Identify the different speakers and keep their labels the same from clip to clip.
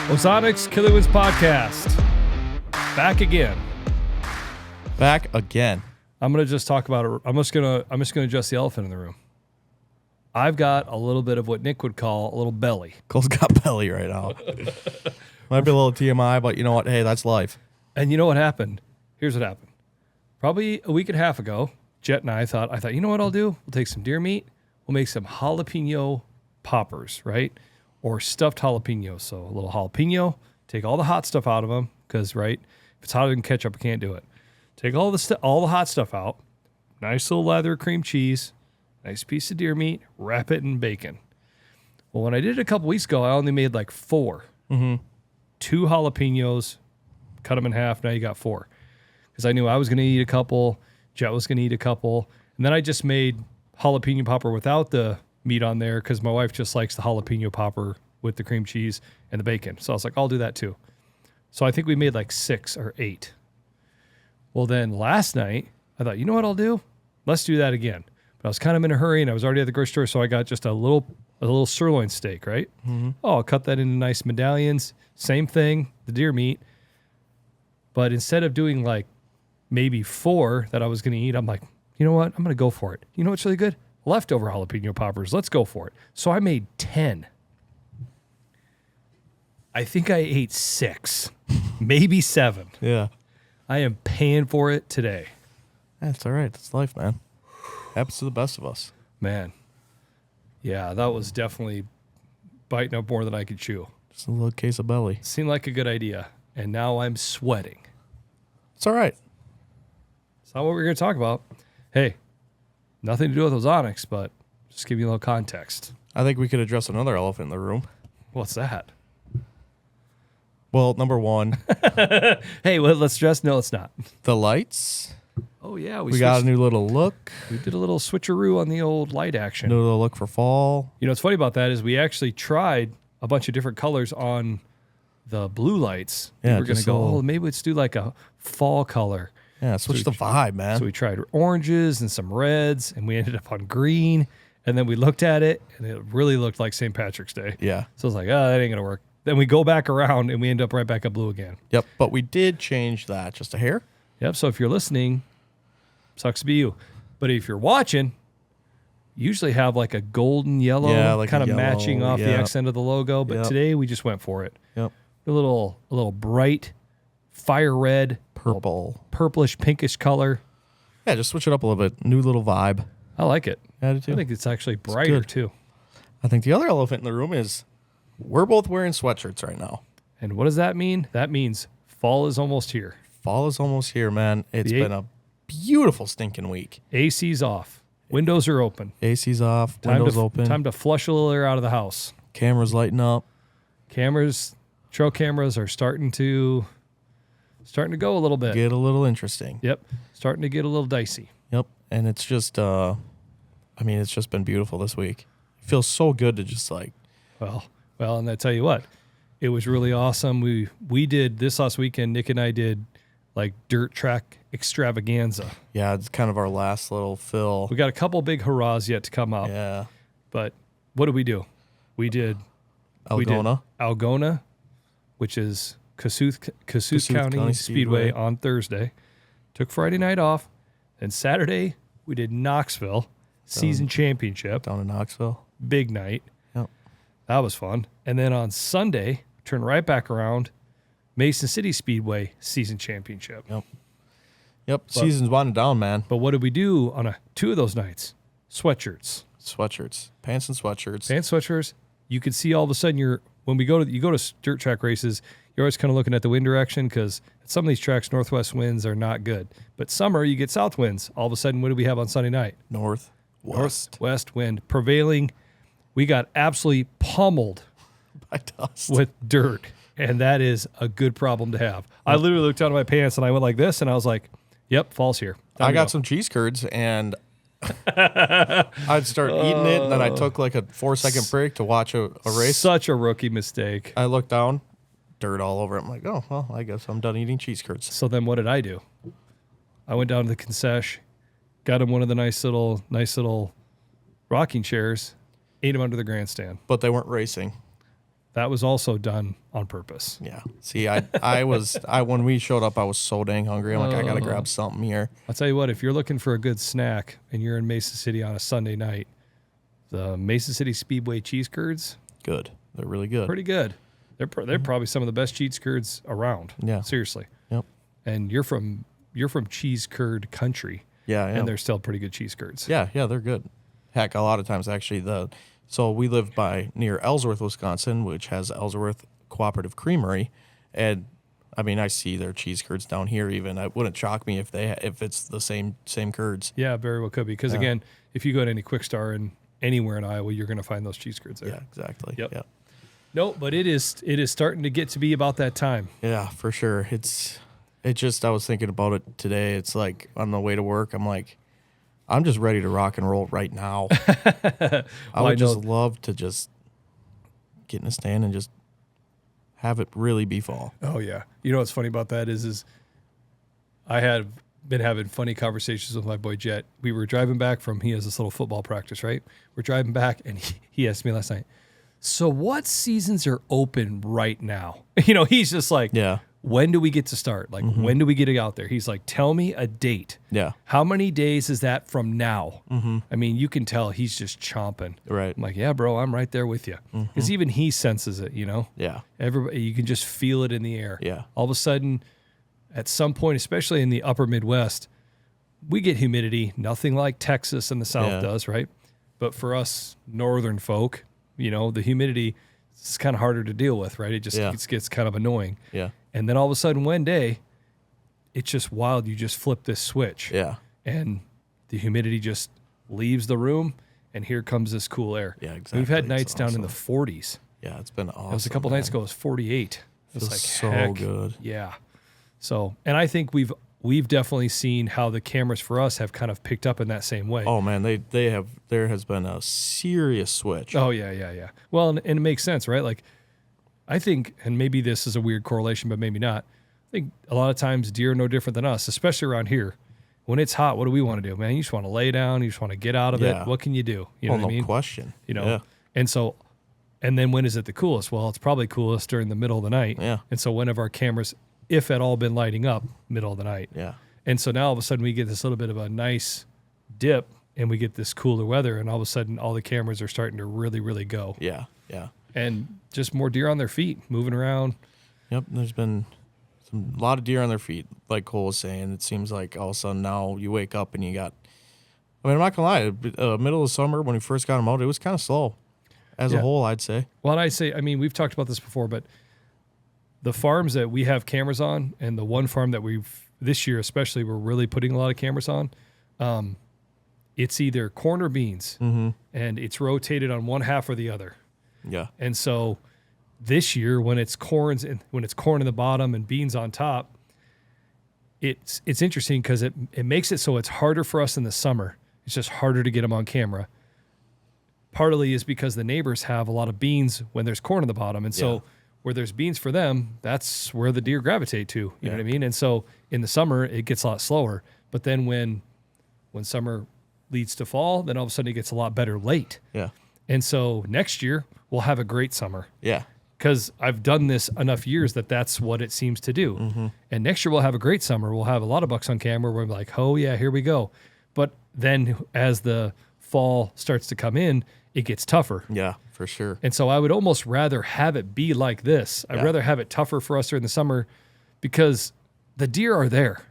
Speaker 1: Ozonics Killerwinds podcast. Back again.
Speaker 2: Back again.
Speaker 1: I'm gonna just talk about it. I'm just gonna address the elephant in the room. I've got a little bit of what Nick would call a little belly.
Speaker 2: Cole's got belly right now. Might be a little TMI, but you know what? Hey, that's life.
Speaker 1: And you know what happened? Here's what happened. Probably a week and a half ago, Jet and I thought, you know what I'll do? We'll take some deer meat. We'll make some jalapeno poppers, right? Or stuffed jalapenos. So a little jalapeno, take all the hot stuff out of them, because, right, if it's hotter than ketchup, I can't do it. Take all the hot stuff out, nice little lather of cream cheese, nice piece of deer meat, wrap it in bacon. Well, when I did it a couple weeks ago, I only made like 4. Mm-hmm. 2 jalapenos, cut them in half, now you got 4. Because I knew I was going to eat a couple, Jet was going to eat a couple, and then I just made jalapeno popper without the meat on there because my wife just likes the jalapeno popper with the cream cheese and the bacon. So I was like, I'll do that too. So I think we made like 6 or 8. Well, then last night, I thought, you know what I'll do? Let's do that again. But I was kind of in a hurry, and I was already at the grocery store, so I got just a little sirloin steak, right? Mm-hmm. Oh, I'll cut that into nice medallions. Same thing, the deer meat. But instead of doing like maybe 4 that I was going to eat, I'm like, you know what? I'm going to go for it. You know what's really good? Leftover jalapeno poppers. Let's go for it. So I made 10. I think I ate 6, maybe 7.
Speaker 2: Yeah.
Speaker 1: I am paying for it today.
Speaker 2: That's all right. That's life, man. Happens to the best of us.
Speaker 1: Man. Yeah, that was definitely biting up more than I could chew.
Speaker 2: Just a little case of belly.
Speaker 1: Seemed like a good idea. And now I'm sweating.
Speaker 2: It's all right.
Speaker 1: It's not what we're going to talk about. Hey, nothing to do with Ozonics, but just give you a little context.
Speaker 2: I think we could address another elephant in the room.
Speaker 1: What's that?
Speaker 2: Well, number 1.
Speaker 1: Hey, well, let's address. No, it's not.
Speaker 2: The lights.
Speaker 1: Oh, yeah.
Speaker 2: We got a new little look.
Speaker 1: We did a little switcheroo on the old light action.
Speaker 2: New little look for fall.
Speaker 1: You know, what's funny about that is we actually tried a bunch of different colors on the blue lights.
Speaker 2: Yeah,
Speaker 1: we were going to go, maybe let's do like a fall color.
Speaker 2: Yeah, switch the vibe, man.
Speaker 1: So we tried oranges and some reds, and we ended up on green. And then we looked at it, and it really looked like St. Patrick's Day.
Speaker 2: Yeah.
Speaker 1: So I was like, that ain't going to work. Then we go back around, and we end up right back up blue again.
Speaker 2: Yep, but we did change that just a hair.
Speaker 1: Yep, so if you're listening, sucks to be you. But if you're watching, you usually have like a golden yellow,
Speaker 2: like
Speaker 1: kind of
Speaker 2: yellow,
Speaker 1: matching off the accent of the logo. But today we just went for it.
Speaker 2: Yep.
Speaker 1: A little bright, fire red, purplish, pinkish color.
Speaker 2: Yeah, just switch it up a little bit. New little vibe.
Speaker 1: I like it.
Speaker 2: I do too.
Speaker 1: I think it's actually brighter too.
Speaker 2: I think the other elephant in the room is we're both wearing sweatshirts right now.
Speaker 1: And what does that mean? That means fall is almost here.
Speaker 2: Fall is almost here, man. It's been a beautiful stinking week.
Speaker 1: AC's off. Windows are open.
Speaker 2: AC's off. Windows open.
Speaker 1: Time to flush a little air out of the house.
Speaker 2: Cameras lighting up.
Speaker 1: Trail cameras are starting to go a little bit.
Speaker 2: Get a little interesting.
Speaker 1: Yep. Starting to get a little dicey.
Speaker 2: Yep. And it's just, it's just been beautiful this week. It feels so good to just like.
Speaker 1: Well, and I tell you what, it was really awesome. We did this last weekend. Nick and I did like dirt track extravaganza.
Speaker 2: Yeah, it's kind of our last little fill.
Speaker 1: We got a couple big hurrahs yet to come up.
Speaker 2: Yeah.
Speaker 1: But what did we do? We did Algona, which is Kossuth County Speedway on Thursday. Took Friday night off. And Saturday, we did Knoxville season championship.
Speaker 2: Down in Knoxville.
Speaker 1: Big night.
Speaker 2: Yep.
Speaker 1: That was fun. And then on Sunday, turned right back around, Mason City Speedway season championship.
Speaker 2: Yep. Season's winding down, man.
Speaker 1: But what did we do on 2 of those nights? Sweatshirts.
Speaker 2: Pants and sweatshirts.
Speaker 1: Pants, sweatshirts. You could see all of a sudden when you go to dirt track races, you're always kind of looking at the wind direction because at some of these tracks, northwest winds are not good. But summer, you get south winds. All of a sudden, what do we have on Sunday night? Northwest wind prevailing. We got absolutely pummeled
Speaker 2: by dust
Speaker 1: with dirt, and that is a good problem to have. I literally looked down at my pants, and I went like this, and I was like, yep, fall's here.
Speaker 2: I got some cheese curds, and I'd start eating it, and then I took like a 4-second break to watch a race.
Speaker 1: Such a rookie mistake.
Speaker 2: I looked down, dirt all over it. I'm like, oh, well, I guess I'm done eating cheese curds.
Speaker 1: So then what did I do? I went down to the concession, got him one of the nice little rocking chairs, ate him under the grandstand.
Speaker 2: But they weren't racing.
Speaker 1: That was also done on purpose.
Speaker 2: Yeah. See, when we showed up, I was so dang hungry. I'm like, I gotta grab something here.
Speaker 1: I'll tell you what, if you're looking for a good snack and you're in Mesa City on a Sunday night, the Mesa City Speedway cheese curds,
Speaker 2: Good. They're really good.
Speaker 1: pretty good. They're probably some of the best cheese curds around.
Speaker 2: Yeah.
Speaker 1: Seriously.
Speaker 2: Yep.
Speaker 1: And you're from cheese curd country.
Speaker 2: Yeah. Yeah.
Speaker 1: And they're still pretty good cheese curds.
Speaker 2: Yeah, they're good. Heck, a lot of times actually so we live near Ellsworth, Wisconsin, which has Ellsworth Cooperative Creamery, and I mean I see their cheese curds down here. Even it wouldn't shock me if it's the same curds.
Speaker 1: Yeah, very well could be. Because again, if you go to any Quick Star and anywhere in Iowa, you're going to find those cheese curds there.
Speaker 2: Yeah, exactly.
Speaker 1: Yep.
Speaker 2: Yeah.
Speaker 1: No, but it is starting to get to be about that time.
Speaker 2: Yeah, for sure. I was thinking about it today. It's like on the way to work, I'm just ready to rock and roll right now. I would just love to just get in a stand and just have it really be fall.
Speaker 1: Oh yeah. You know what's funny about that is I have been having funny conversations with my boy Jet. We were driving back he has this little football practice, right? We're driving back and he asked me last night, so what seasons are open right now? He's just like,
Speaker 2: Yeah.
Speaker 1: when do we get to start? Like, when do we get out there? He's like, tell me a date.
Speaker 2: Yeah.
Speaker 1: How many days is that from now? I mean, you can tell he's just chomping.
Speaker 2: Right.
Speaker 1: I'm like, yeah, bro, I'm right there with you. Because even he senses it,
Speaker 2: Yeah.
Speaker 1: Everybody, you can just feel it in the air.
Speaker 2: Yeah.
Speaker 1: All of a sudden, at some point, especially in the upper Midwest, we get humidity, nothing like Texas and the South does, right? But for us northern folk, the humidity is kind of harder to deal with, right? It just gets kind of annoying.
Speaker 2: Yeah.
Speaker 1: And then all of a sudden, one day, it's just wild. You just flip this switch.
Speaker 2: Yeah.
Speaker 1: And the humidity just leaves the room, and here comes this cool air.
Speaker 2: Yeah, exactly.
Speaker 1: We've had
Speaker 2: It's
Speaker 1: nights down in the
Speaker 2: awesome.
Speaker 1: 40s.
Speaker 2: Yeah, it's been awesome.
Speaker 1: It was a couple nights ago. It was 48. It was
Speaker 2: Feels
Speaker 1: like
Speaker 2: so
Speaker 1: heck,
Speaker 2: good.
Speaker 1: Yeah. So, and I think we've definitely seen how the cameras for us have kind of picked up in that same way.
Speaker 2: Oh man, they have. There has been a serious switch.
Speaker 1: Oh yeah. Well, and it makes sense, right? Like, I think, and maybe this is a weird correlation, but maybe not. I think a lot of times deer are no different than us, especially around here. When it's hot, what do we want to do, man? You just want to lay down. You just want to get out of
Speaker 2: Yeah.
Speaker 1: it. What can you do? You know what I mean?
Speaker 2: No question.
Speaker 1: Yeah. And so, and then when is it the coolest? Well, it's probably coolest during the middle of the night.
Speaker 2: Yeah.
Speaker 1: And so when have our cameras, if at all, been lighting up middle of the night?
Speaker 2: Yeah.
Speaker 1: And so now all of a sudden we get this little bit of a nice dip and we get this cooler weather, and all of a sudden all the cameras are starting to really, really go.
Speaker 2: Yeah. Yeah.
Speaker 1: And just more deer on their feet, moving around.
Speaker 2: Yep. There's been a lot of deer on their feet, like Cole was saying. It seems like all of a sudden now you wake up and you got. I mean, I'm not gonna lie. Middle of summer when we first got them out, it was kind of slow, as a whole. I'd say.
Speaker 1: Well, and I mean, we've talked about this before, but the farms that we have cameras on, and the one farm that this year especially, we're really putting a lot of cameras on. It's either corn or beans, and it's rotated on one half or the other.
Speaker 2: Yeah.
Speaker 1: And so this year, when it's corn in the bottom and beans on top, it's interesting because it makes it so it's harder for us in the summer. It's just harder to get them on camera. Partly is because the neighbors have a lot of beans when there's corn in the bottom, and so where there's beans for them, that's where the deer gravitate to. You know what I mean? And so in the summer, it gets a lot slower. But then when summer leads to fall, then all of a sudden it gets a lot better late.
Speaker 2: Yeah.
Speaker 1: And so next year we'll have a great summer.
Speaker 2: Yeah.
Speaker 1: Because I've done this enough years that's what it seems to do. And next year we'll have a great summer. We'll have a lot of bucks on camera. We're like, oh yeah, here we go. But then as the fall starts to come in, it gets tougher.
Speaker 2: Yeah, for sure.
Speaker 1: And so I would almost rather have it be like this. I'd rather have it tougher for us during the summer because the deer are there.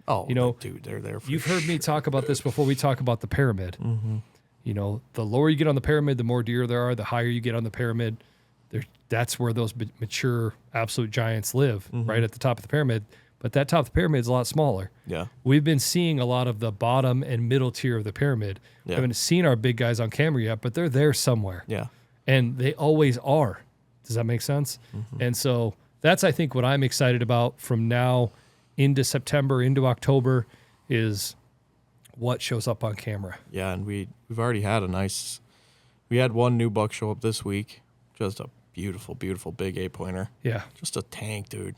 Speaker 2: Oh,
Speaker 1: dude,
Speaker 2: they're there.
Speaker 1: You've heard me talk about this before. We talk about the pyramid. The lower you get on the pyramid, the more deer there are. The higher you get on the pyramid, that's where those mature absolute giants live, right at the top of the pyramid. But that top of the pyramid is a lot smaller.
Speaker 2: Yeah.
Speaker 1: We've been seeing a lot of the bottom and middle tier of the pyramid.
Speaker 2: Yeah.
Speaker 1: Haven't seen our big guys on camera yet, but they're there somewhere.
Speaker 2: Yeah.
Speaker 1: And they always are. Does that make sense? And so that's, I think, what I'm excited about from now into September, into October, is what shows up on camera.
Speaker 2: Yeah, and we've already had we had one new buck show up this week. Just a beautiful, beautiful big 8-pointer.
Speaker 1: Yeah.
Speaker 2: Just a tank, dude.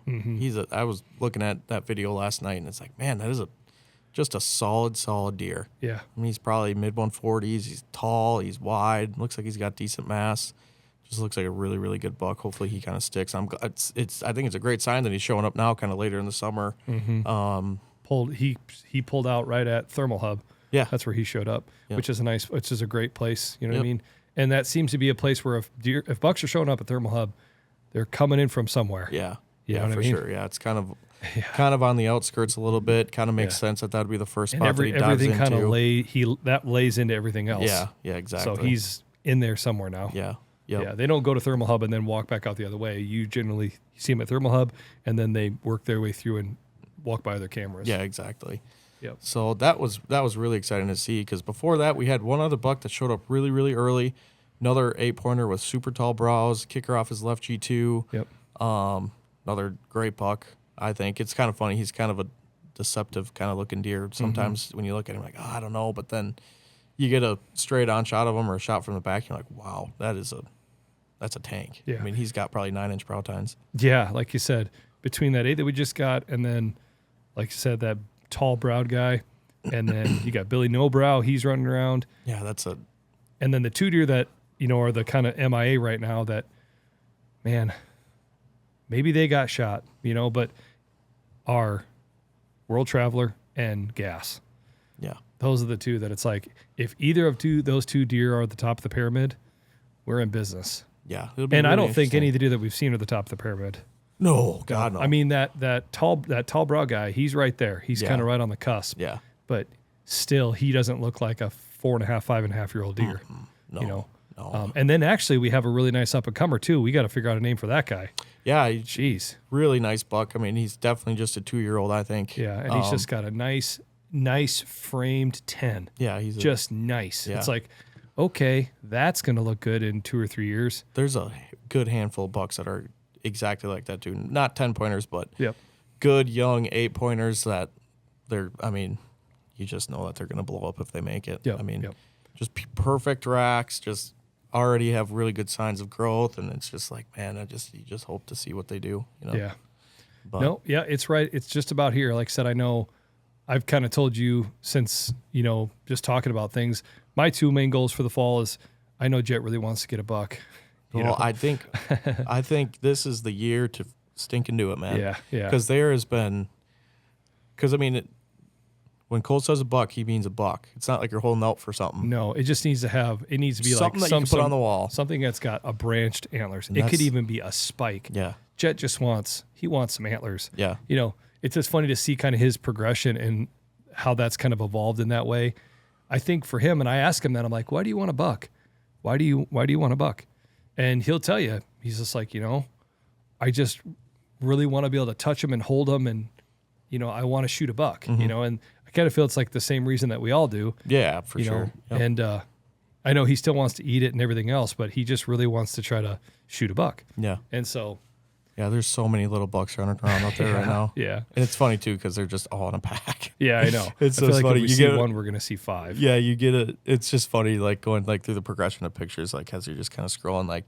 Speaker 2: I was looking at that video last night, and it's like, man, that is just a solid deer.
Speaker 1: Yeah.
Speaker 2: I mean, he's probably mid-140s. He's tall. He's wide. Looks like he's got decent mass. Just looks like a really, really good buck. Hopefully he kind of sticks. I think it's a great sign that he's showing up now, kind of later in the summer.
Speaker 1: Mm-hmm. He pulled out right at Thermal Hub.
Speaker 2: Yeah,
Speaker 1: that's where he showed up,
Speaker 2: yeah.
Speaker 1: which is a great place. You know what I mean? And that seems to be a place where if bucks are showing up at Thermal Hub, they're coming in from somewhere.
Speaker 2: Yeah,
Speaker 1: you know
Speaker 2: for
Speaker 1: what I mean?
Speaker 2: sure. Yeah, it's kind of on the outskirts a little bit. Kind of makes sense that that'd be the first spot that he dives
Speaker 1: everything
Speaker 2: into.
Speaker 1: kind of that lays into everything else.
Speaker 2: Yeah, exactly.
Speaker 1: So he's in there somewhere now.
Speaker 2: Yeah.
Speaker 1: Yep. Yeah, they don't go to Thermal Hub and then walk back out the other way. You generally see them at Thermal Hub, and then they work their way through and walk by their cameras.
Speaker 2: Yeah, exactly.
Speaker 1: Yep.
Speaker 2: So that was really exciting to see, because before that we had one other buck that showed up really, really early. Another 8-pointer with super tall brows, kicker off his left G2.
Speaker 1: Yep.
Speaker 2: Another great buck, I think. It's kind of funny. He's kind of a deceptive kind of looking deer. Sometimes when you look at him, like, I don't know, but then you get a straight on shot of him or a shot from the back, you're like, wow, that's a tank.
Speaker 1: Yeah.
Speaker 2: I mean, he's got probably 9-inch brow tines.
Speaker 1: Yeah, like you said, between that 8 that we just got, and then, like you said, that tall browed guy, and then you got Billy No Brow, he's running around.
Speaker 2: Yeah,
Speaker 1: and then the 2 deer that, are the kind of MIA right now that, man, maybe they got shot, but are World Traveler and Gas.
Speaker 2: Yeah.
Speaker 1: Those are the 2 that it's like, if either of those 2 deer are at the top of the pyramid, we're in business.
Speaker 2: Yeah.
Speaker 1: And really I don't think any of the deer that we've seen are at the top of the pyramid.
Speaker 2: No, God, no.
Speaker 1: I mean, that tall brow guy, he's right there. He's kind of right on the cusp.
Speaker 2: Yeah.
Speaker 1: But still, he doesn't look like a 4.5, 5.5-year-old deer.
Speaker 2: No.
Speaker 1: No. And then actually, we have a really nice up-and-comer, too. We got to figure out a name for that guy.
Speaker 2: Yeah.
Speaker 1: Jeez.
Speaker 2: Really nice buck. I mean, he's definitely just a 2-year-old, I think.
Speaker 1: Yeah, and he's just got a nice framed 10.
Speaker 2: Yeah, he's
Speaker 1: just nice.
Speaker 2: Yeah.
Speaker 1: It's like, okay, that's going to look good in 2 or 3 years.
Speaker 2: There's a good handful of bucks that are exactly like that, too. Not 10-pointers, but good young 8-pointers that you just know that they're going to blow up if they make it.
Speaker 1: Yep.
Speaker 2: I mean, just perfect racks, just already have really good signs of growth, and it's just like, man, you just hope to see what they do.
Speaker 1: Yeah.
Speaker 2: But,
Speaker 1: no, yeah, it's right. It's just about here. Like I said, I know I've kind of told you since, just talking about things, my 2 main goals for the fall is I know Jet really wants to get a buck.
Speaker 2: Well, I think this is the year to stink and do it, man.
Speaker 1: Yeah.
Speaker 2: Because when Cole says a buck, he means a buck. It's not like you're holding out for something.
Speaker 1: No, it just needs to be
Speaker 2: something
Speaker 1: like
Speaker 2: that you can put on the wall.
Speaker 1: Something that's got a branched antlers.
Speaker 2: And
Speaker 1: it could even be a spike.
Speaker 2: Yeah.
Speaker 1: Jet just wants some antlers.
Speaker 2: Yeah.
Speaker 1: It's just funny to see kind of his progression and how that's kind of evolved in that way. I think for him, and I ask him that, I'm like, why do you want a buck? Why do you want a buck? And he'll tell you, he's just like, I just really want to be able to touch him and hold him, and I want to shoot a buck, and I kind of feel it's like the same reason that we all do.
Speaker 2: Yeah, for sure.
Speaker 1: Yep. And I know he still wants to eat it and everything else, but he just really wants to try to shoot a buck.
Speaker 2: Yeah.
Speaker 1: And so,
Speaker 2: yeah, there's so many little bucks running around out there right now.
Speaker 1: Yeah.
Speaker 2: And it's funny too, because they're just all in a pack.
Speaker 1: Yeah, I know.
Speaker 2: It's
Speaker 1: I feel like
Speaker 2: funny.
Speaker 1: If we see one, we're gonna see 5.
Speaker 2: Yeah, you get it. It's just funny, like going like through the progression of pictures, like as you're just kind of scrolling, like,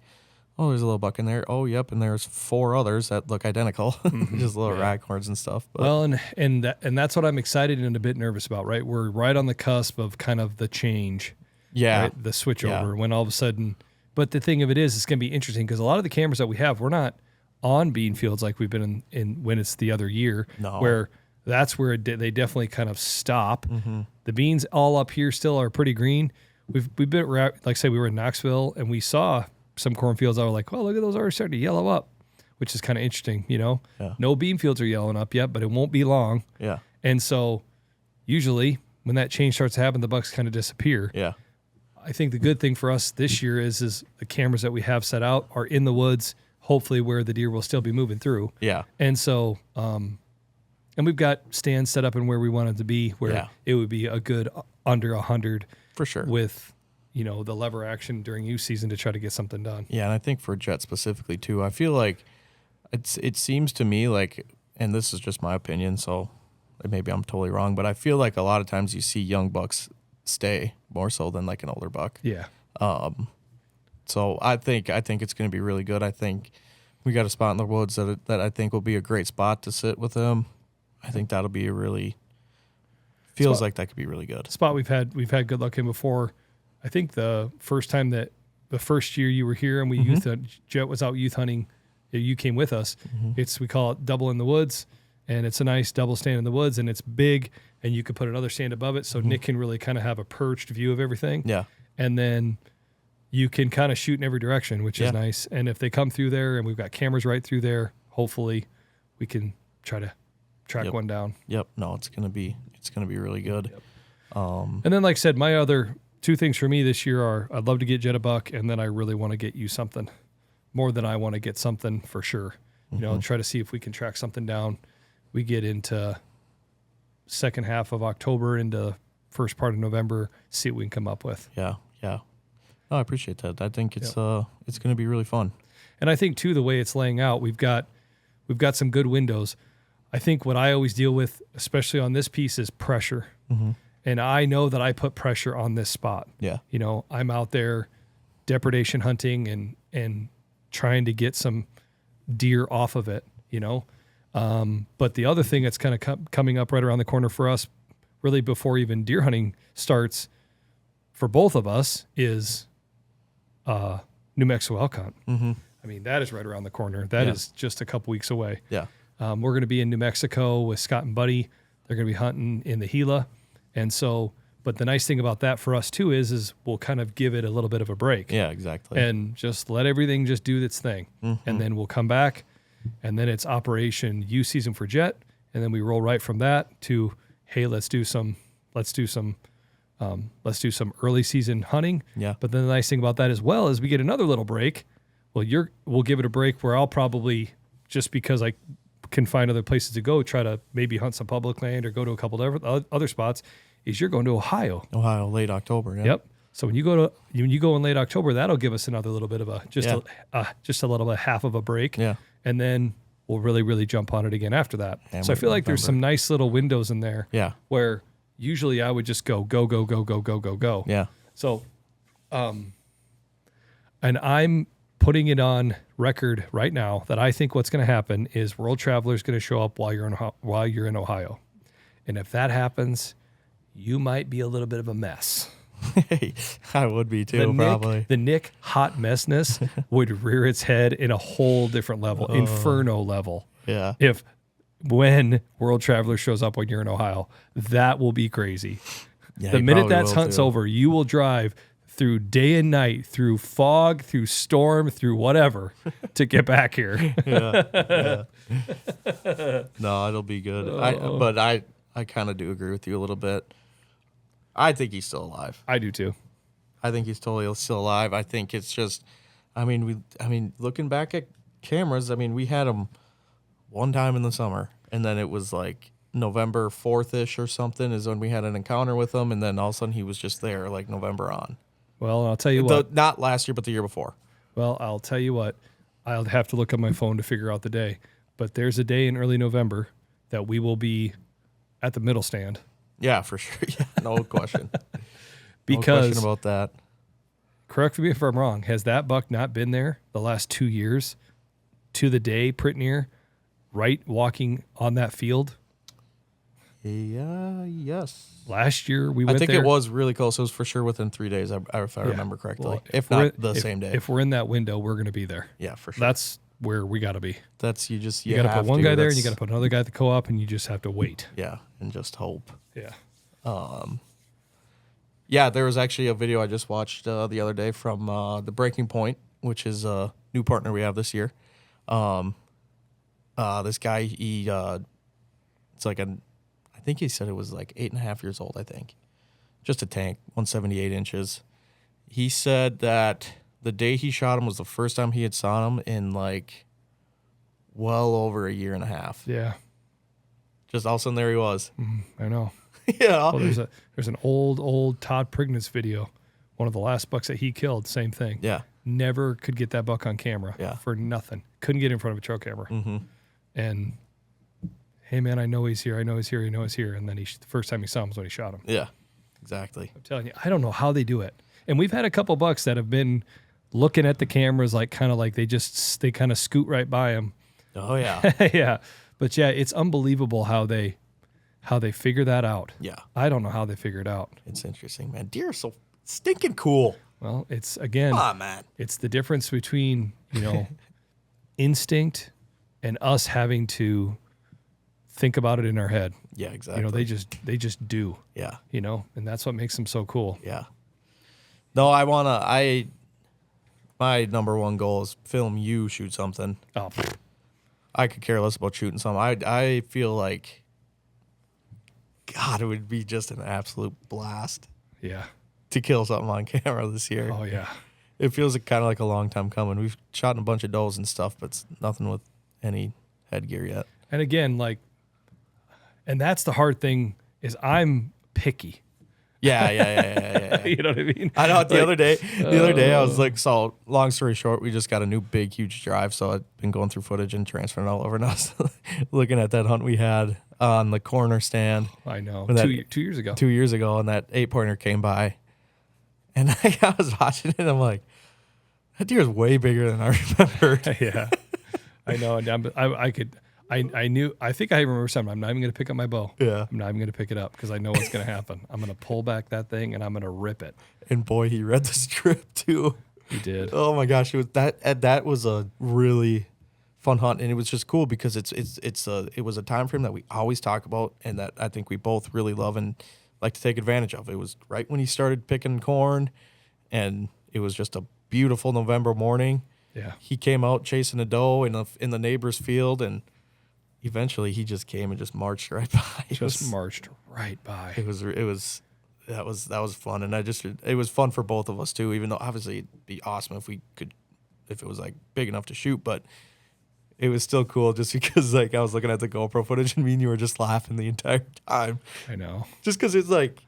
Speaker 2: oh, there's a little buck in there. Oh, yep, and there's 4 others that look identical, just little raghorns and stuff. But.
Speaker 1: Well, and that's what I'm excited and a bit nervous about. Right, we're right on the cusp of kind of the change.
Speaker 2: Yeah,
Speaker 1: right? The switch over when all of a sudden. But the thing of it is, it's going to be interesting because a lot of the cameras that we have, we're not on bean fields like we've been in when it's the other year.
Speaker 2: No.
Speaker 1: Where that's where they definitely kind of stop. The beans all up here still are pretty green. We've been, like I said, we were in Knoxville and we saw some cornfields that were like, well, look at those already starting to yellow up, which is kind of interesting, Yeah. No bean fields are yellowing up yet, but it won't be long.
Speaker 2: Yeah.
Speaker 1: And so usually when that change starts to happen, the bucks kind of disappear.
Speaker 2: Yeah.
Speaker 1: I think the good thing for us this year is the cameras that we have set out are in the woods, hopefully where the deer will still be moving through.
Speaker 2: Yeah.
Speaker 1: And so, and we've got stands set up in where we want it to be, where it would be a good under 100
Speaker 2: for sure
Speaker 1: with, the lever action during youth season to try to get something done.
Speaker 2: Yeah, and I think for Jet specifically too, I feel like it seems to me like, and this is just my opinion, so maybe I'm totally wrong, but I feel like a lot of times you see young bucks stay more so than like an older buck.
Speaker 1: Yeah.
Speaker 2: So I think it's going to be really good. I think we got a spot in the woods that I think will be a great spot to sit with him. I think that'll be a really like that could be really good.
Speaker 1: Spot we've had good luck in before. I think the first time that the first year you were here and we Jet was out youth hunting, you came with us. We call it double in the woods, and it's a nice double stand in the woods, and it's big, and you could put another stand above it, so Nick can really kind of have a perched view of everything.
Speaker 2: Yeah.
Speaker 1: And then you can kind of shoot in every direction, which is nice. And if they come through there, and we've got cameras right through there, hopefully we can try to track one down.
Speaker 2: Yep. No, it's gonna be really good.
Speaker 1: Yep. And then, like I said, my other two things for me this year are I'd love to get Jet a buck, and then I really want to get you something more than I want to get something for sure. You know, try to see if we can track something down. We get into second half of October into first part of November, see what we can come up with.
Speaker 2: Yeah. Yeah. No, I appreciate that. I think it's going to be really fun.
Speaker 1: And I think too, the way it's laying out, we've got some good windows. I think what I always deal with, especially on this piece, is pressure. And I know that I put pressure on this spot.
Speaker 2: Yeah.
Speaker 1: You know, I'm out there depredation hunting and trying to get some deer off of it, you know. But the other thing that's kind of coming up right around the corner for us, really before even deer hunting starts, for both of us, is New Mexico elk hunt. I mean, that is right around the corner. That is just a couple weeks away.
Speaker 2: Yeah.
Speaker 1: We're going to be in New Mexico with Scott and Buddy. They're going to be hunting in the Gila. And so, but the nice thing about that for us too is we'll kind of give it a little bit of a break.
Speaker 2: Yeah, exactly.
Speaker 1: And just let everything just do its thing. And then we'll come back, and then it's Operation U season for Jet. And then we roll right from that to, hey, let's do some early season hunting.
Speaker 2: Yeah.
Speaker 1: But then the nice thing about that as well is we get another little break. Well, we'll give it a break where I'll probably, just because I can find other places to go, try to maybe hunt some public land or go to a couple of other spots, is you're going to Ohio.
Speaker 2: Ohio, late October. Yeah.
Speaker 1: Yep. So when you go in late October, that'll give us another little bit of just a little bit, half of a break.
Speaker 2: Yeah.
Speaker 1: And then we'll really, really jump on it again after that.
Speaker 2: And
Speaker 1: so I feel like there's some nice little windows in there.
Speaker 2: Yeah.
Speaker 1: Where usually I would just go.
Speaker 2: Yeah.
Speaker 1: So, and I'm putting it on record right now that I think what's going to happen is World Traveler is going to show up while you're in Ohio. And if that happens, you might be a little bit of a mess.
Speaker 2: I would be too, probably.
Speaker 1: The Nick hot messness would rear its head in a whole different level, inferno level.
Speaker 2: Yeah.
Speaker 1: When World Traveler shows up when you're in Ohio, that will be crazy.
Speaker 2: Yeah,
Speaker 1: the minute that hunt's over, you will drive through day and night, through fog, through storm, through whatever to get back here.
Speaker 2: Yeah. No, it'll be good. But I kind of do agree with you a little bit. I think he's still alive.
Speaker 1: I do too.
Speaker 2: I think he's totally still alive. I think it's just, looking back at cameras, we had him one time in the summer, and then it was like November 4th-ish or something is when we had an encounter with him, and then all of a sudden he was just there like November on.
Speaker 1: Well, I'll tell you what.
Speaker 2: Not last year, but the year before.
Speaker 1: Well, I'll tell you what. I'll have to look at my phone to figure out the day. But there's a day in early November that we will be at the middle stand.
Speaker 2: Yeah, for sure. Yeah, no question.
Speaker 1: Because,
Speaker 2: no question about that.
Speaker 1: Correct me if I'm wrong. Has that buck not been there the last 2 years to the day, pretty near, right walking on that field?
Speaker 2: Yeah, yes.
Speaker 1: Last year we went there.
Speaker 2: I think it was really close. It was for sure within 3 days, if I remember correctly. Well, if not the same day.
Speaker 1: If we're in that window, we're going to be there.
Speaker 2: Yeah, for sure.
Speaker 1: That's where we got to be.
Speaker 2: That's you
Speaker 1: got to put one guy there, and you got to put another guy at the co-op, and you just have to wait.
Speaker 2: Yeah, and just hope.
Speaker 1: Yeah.
Speaker 2: Yeah, there was actually a video I just watched the other day from the Breaking Point, which is a new partner we have this year. This guy, it's like I think he said it was like 8.5 years old, I think. Just a tank, 178 inches. He said that the day he shot him was the first time he had saw him in like well over a year and a half.
Speaker 1: Yeah.
Speaker 2: Just all of a sudden there he was.
Speaker 1: I know.
Speaker 2: Yeah.
Speaker 1: Well, there's an old Todd Prignitz video. One of the last bucks that he killed, same thing.
Speaker 2: Yeah.
Speaker 1: Never could get that buck on camera.
Speaker 2: Yeah.
Speaker 1: For nothing. Couldn't get in front of a trail camera.
Speaker 2: Mm-hmm.
Speaker 1: And hey man, I know he's here. And then the first time he saw him was when he shot him.
Speaker 2: Yeah. Exactly.
Speaker 1: I'm telling you, I don't know how they do it. And we've had a couple bucks that have been looking at the cameras like kind of scoot right by him.
Speaker 2: Oh yeah.
Speaker 1: Yeah. But yeah, it's unbelievable how they figure that out.
Speaker 2: Yeah.
Speaker 1: I don't know how they figure it out.
Speaker 2: It's interesting, man. Deer are so stinking cool.
Speaker 1: Well, it's again,
Speaker 2: man.
Speaker 1: it's the difference between, instinct and us having to think about it in our head.
Speaker 2: Yeah, exactly.
Speaker 1: They just do.
Speaker 2: Yeah.
Speaker 1: And that's what makes them so cool.
Speaker 2: Yeah. No, my number one goal is film you shoot something.
Speaker 1: Oh,
Speaker 2: I could care less about shooting something. I feel like, God, it would be just an absolute blast
Speaker 1: yeah.
Speaker 2: to kill something on camera this year.
Speaker 1: Oh, yeah.
Speaker 2: It feels kind of like a long time coming. We've shot a bunch of does and stuff, but it's nothing with any headgear yet.
Speaker 1: And again, and that's the hard thing is I'm picky.
Speaker 2: Yeah.
Speaker 1: You know what I mean?
Speaker 2: I know. The other day, I was like, so long story short, we just got a new big, huge drive. So I've been going through footage and transferring it all over. And I was looking at that hunt we had on the corner stand.
Speaker 1: I know.
Speaker 2: That,
Speaker 1: 2 years ago.
Speaker 2: 2 years ago, and that 8-pointer came by. And I was watching it, and I'm like, that deer is way bigger than I remembered.
Speaker 1: Yeah. I know. And I think I remember something. I'm not even going to pick up my bow.
Speaker 2: Yeah.
Speaker 1: I'm not even going to pick it up because I know what's going to happen. I'm going to pull back that thing and I'm going to rip it.
Speaker 2: And boy, he read the script too.
Speaker 1: He did.
Speaker 2: Oh my gosh, that was a really fun hunt, and it was just cool because it was a time frame that we always talk about, and that I think we both really love and like to take advantage of. It was right when he started picking corn, and it was just a beautiful November morning.
Speaker 1: Yeah. He
Speaker 2: came out chasing a doe in the neighbor's field, and eventually he just came and just marched right by.
Speaker 1: Marched right by.
Speaker 2: That was fun, and it was fun for both of us too. Even though obviously it'd be awesome if it was like big enough to shoot, but it was still cool just because like I was looking at the GoPro footage and me and you were just laughing the entire time.
Speaker 1: I know.
Speaker 2: Just because it's like,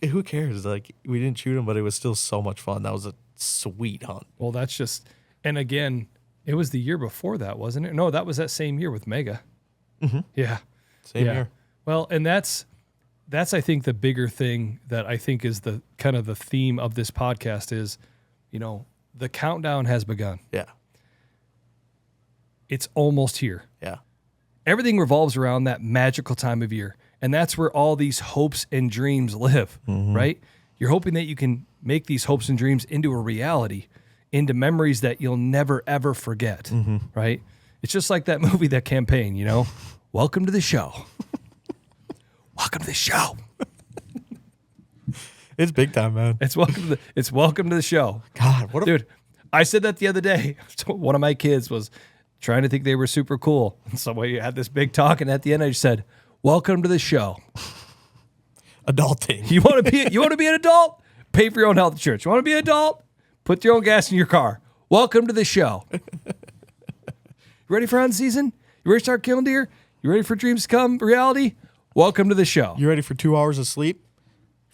Speaker 2: who cares? Like we didn't shoot him, but it was still so much fun. That was a sweet hunt.
Speaker 1: Well, that's just, and again, it was the year before that, wasn't it? No, that was that same year with Mega.
Speaker 2: Mm-hmm.
Speaker 1: Yeah.
Speaker 2: Same year.
Speaker 1: Well, and that's I think the bigger thing that I think is the kind of the theme of this podcast is, the countdown has begun.
Speaker 2: Yeah.
Speaker 1: It's almost here.
Speaker 2: Yeah.
Speaker 1: Everything revolves around that magical time of year. And that's where all these hopes and dreams live, right? You're hoping that you can make these hopes and dreams into a reality, into memories that you'll never, ever forget, right? It's just like that movie, that campaign, welcome to the show. Welcome to the show.
Speaker 2: It's big time, man.
Speaker 1: It's welcome to the show.
Speaker 2: God,
Speaker 1: dude, I said that the other day. So one of my kids was trying to think they were super cool. And so we had this big talk, and at the end I just said, welcome to the show.
Speaker 2: Adulting.
Speaker 1: You want to be an adult? Pay for your own health insurance. You want to be an adult? Put your own gas in your car. Welcome to the show. You ready for hunt season? You ready to start killing deer? You ready for dreams to come reality? Welcome to the show.
Speaker 2: You ready for 2 hours of sleep?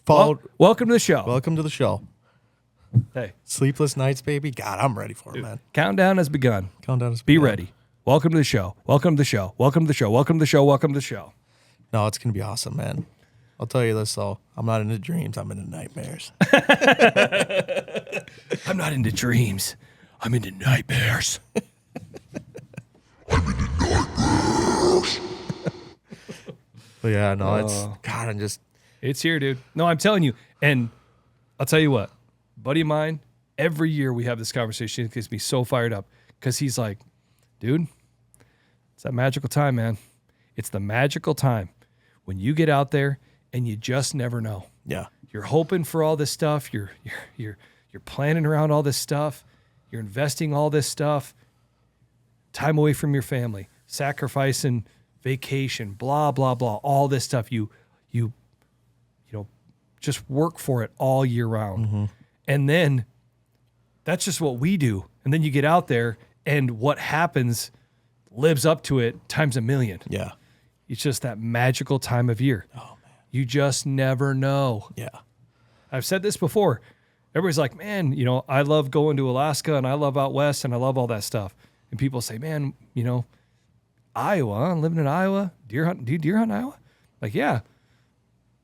Speaker 1: Welcome to the show.
Speaker 2: Welcome to the show.
Speaker 1: Hey.
Speaker 2: Sleepless nights, baby. God, I'm ready for it, man.
Speaker 1: Countdown has begun. Be ready. Welcome to the show. Welcome to the show. Welcome to the show. Welcome to the show. Welcome to the show.
Speaker 2: No, it's going to be awesome, man. I'll tell you this, though. I'm not into dreams. I'm into nightmares.
Speaker 1: I'm not into dreams. I'm into nightmares. I'm into nightmares.
Speaker 2: But yeah, no,
Speaker 1: it's here, dude. No, I'm telling you. And I'll tell you what, buddy of mine, every year we have this conversation. It gets me so fired up because he's like, dude, it's that magical time, man. It's the magical time when you get out there and you just never know.
Speaker 2: Yeah.
Speaker 1: You're hoping for all this stuff. You're planning around all this stuff. You're investing all this stuff. Time away from your family, sacrificing vacation, blah, blah, blah, all this stuff. You just work for it all year round. And then that's just what we do. And then you get out there and what happens lives up to it times a million.
Speaker 2: Yeah.
Speaker 1: It's just that magical time of year.
Speaker 2: Oh, man.
Speaker 1: You just never know.
Speaker 2: Yeah.
Speaker 1: I've said this before. Everybody's like, man, I love going to Alaska and I love out west and I love all that stuff. And people say, man, Iowa, I'm living in Iowa. Do you deer hunt in Iowa? Like, yeah.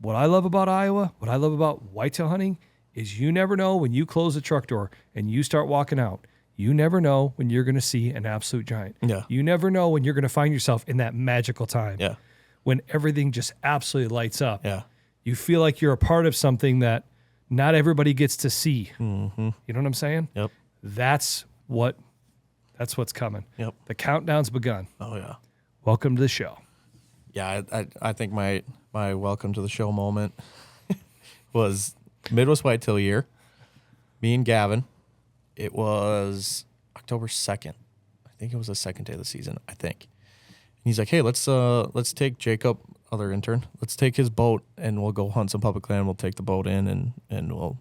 Speaker 1: What I love about Iowa, what I love about whitetail hunting is you never know when you close the truck door and you start walking out. You never know when you're going to see an absolute giant.
Speaker 2: Yeah.
Speaker 1: You never know when you're going to find yourself in that magical time.
Speaker 2: Yeah.
Speaker 1: When everything just absolutely lights up.
Speaker 2: Yeah.
Speaker 1: You feel like you're a part of something that not everybody gets to see.
Speaker 2: Mm-hmm.
Speaker 1: You know what I'm saying?
Speaker 2: Yep.
Speaker 1: That's what's coming.
Speaker 2: Yep.
Speaker 1: The countdown's begun.
Speaker 2: Oh yeah.
Speaker 1: Welcome to the show.
Speaker 2: Yeah, I think my welcome to the show moment was Midwest Whitetail year. Me and Gavin. It was October 2nd. I think it was the second day of the season, I think. And he's like, "Hey, let's take Jacob, other intern. Let's take his boat and we'll go hunt some public land. We'll take the boat in and we'll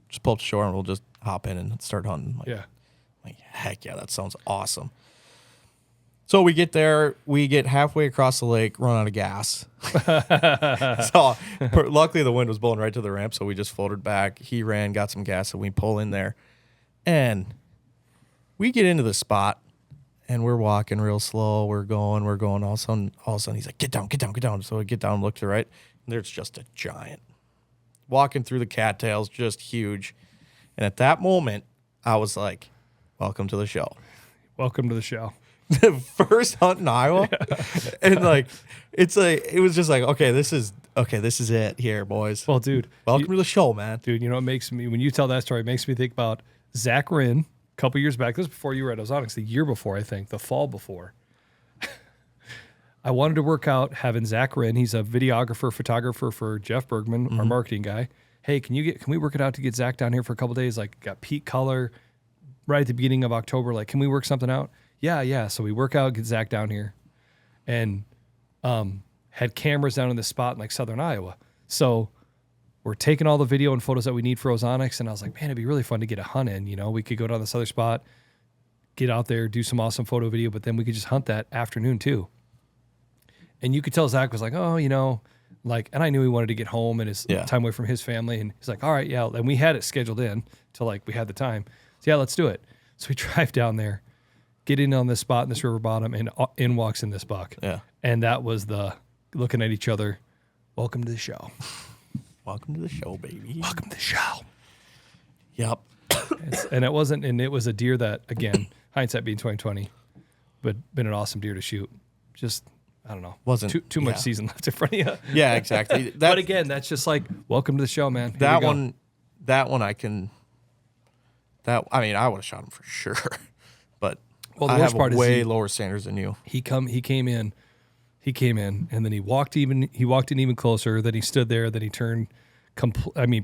Speaker 2: just pull up to shore and we'll just hop in and start hunting." Like, heck yeah, that sounds awesome. So we get there, we get halfway across the lake, run out of gas. So luckily the wind was blowing right to the ramp, so we just floated back. He ran, got some gas, and we pull in there. And we get into the spot, and we're walking real slow. We're going. All of a sudden he's like, get down. So we get down and look to the right, and there's just a giant. Walking through the cattails, just huge. And at that moment, I was like, welcome to the show.
Speaker 1: Welcome to the show.
Speaker 2: The first hunt in Iowa. And like, it was just like, okay, this is it here, boys.
Speaker 1: Well, dude.
Speaker 2: Welcome to the show, man.
Speaker 1: Dude, you know what makes me, when you tell that story, it makes me think about Zach Rinn a couple years back. This was before you were at Ozonics, the year before, I think, the fall before. I wanted to work out having Zach Rinn. He's a videographer, photographer for Jeff Bergman, our marketing guy. Hey, can we work it out to get Zach down here for a couple days? Like, got peak color right at the beginning of October. Like, can we work something out? Yeah. So we work out, get Zach down here, and had cameras down in this spot in like southern Iowa. So we're taking all the video and photos that we need for Ozonics, and I was like, man, it'd be really fun to get a hunt in. You know, we could go down this other spot, get out there, do some awesome photo video, but then we could just hunt that afternoon too. And you could tell Zach was like, oh, you know, like, and I knew he wanted to get home and his time away from his family. And he's like, all right, yeah. And we had it scheduled in till like we had the time. So yeah, let's do it. So we drive down there, get in on this spot in this river bottom, and in walks in this buck. Yeah. And that was the looking at each other. Welcome to the show.
Speaker 2: Welcome to the show, baby.
Speaker 1: Welcome to the show.
Speaker 2: Yep.
Speaker 1: And it was a deer that, again, hindsight being 2020, but been an awesome deer to shoot. Just, I don't know.
Speaker 2: Wasn't
Speaker 1: too much season left in front of you.
Speaker 2: Yeah, exactly.
Speaker 1: But again, that's just like, welcome to the show, man. Here
Speaker 2: that one I would have shot him for sure. But
Speaker 1: the
Speaker 2: I
Speaker 1: worst
Speaker 2: have
Speaker 1: part
Speaker 2: way
Speaker 1: is
Speaker 2: lower standards than you.
Speaker 1: He came in, and then he walked in even closer. Then he stood there. Then he turned,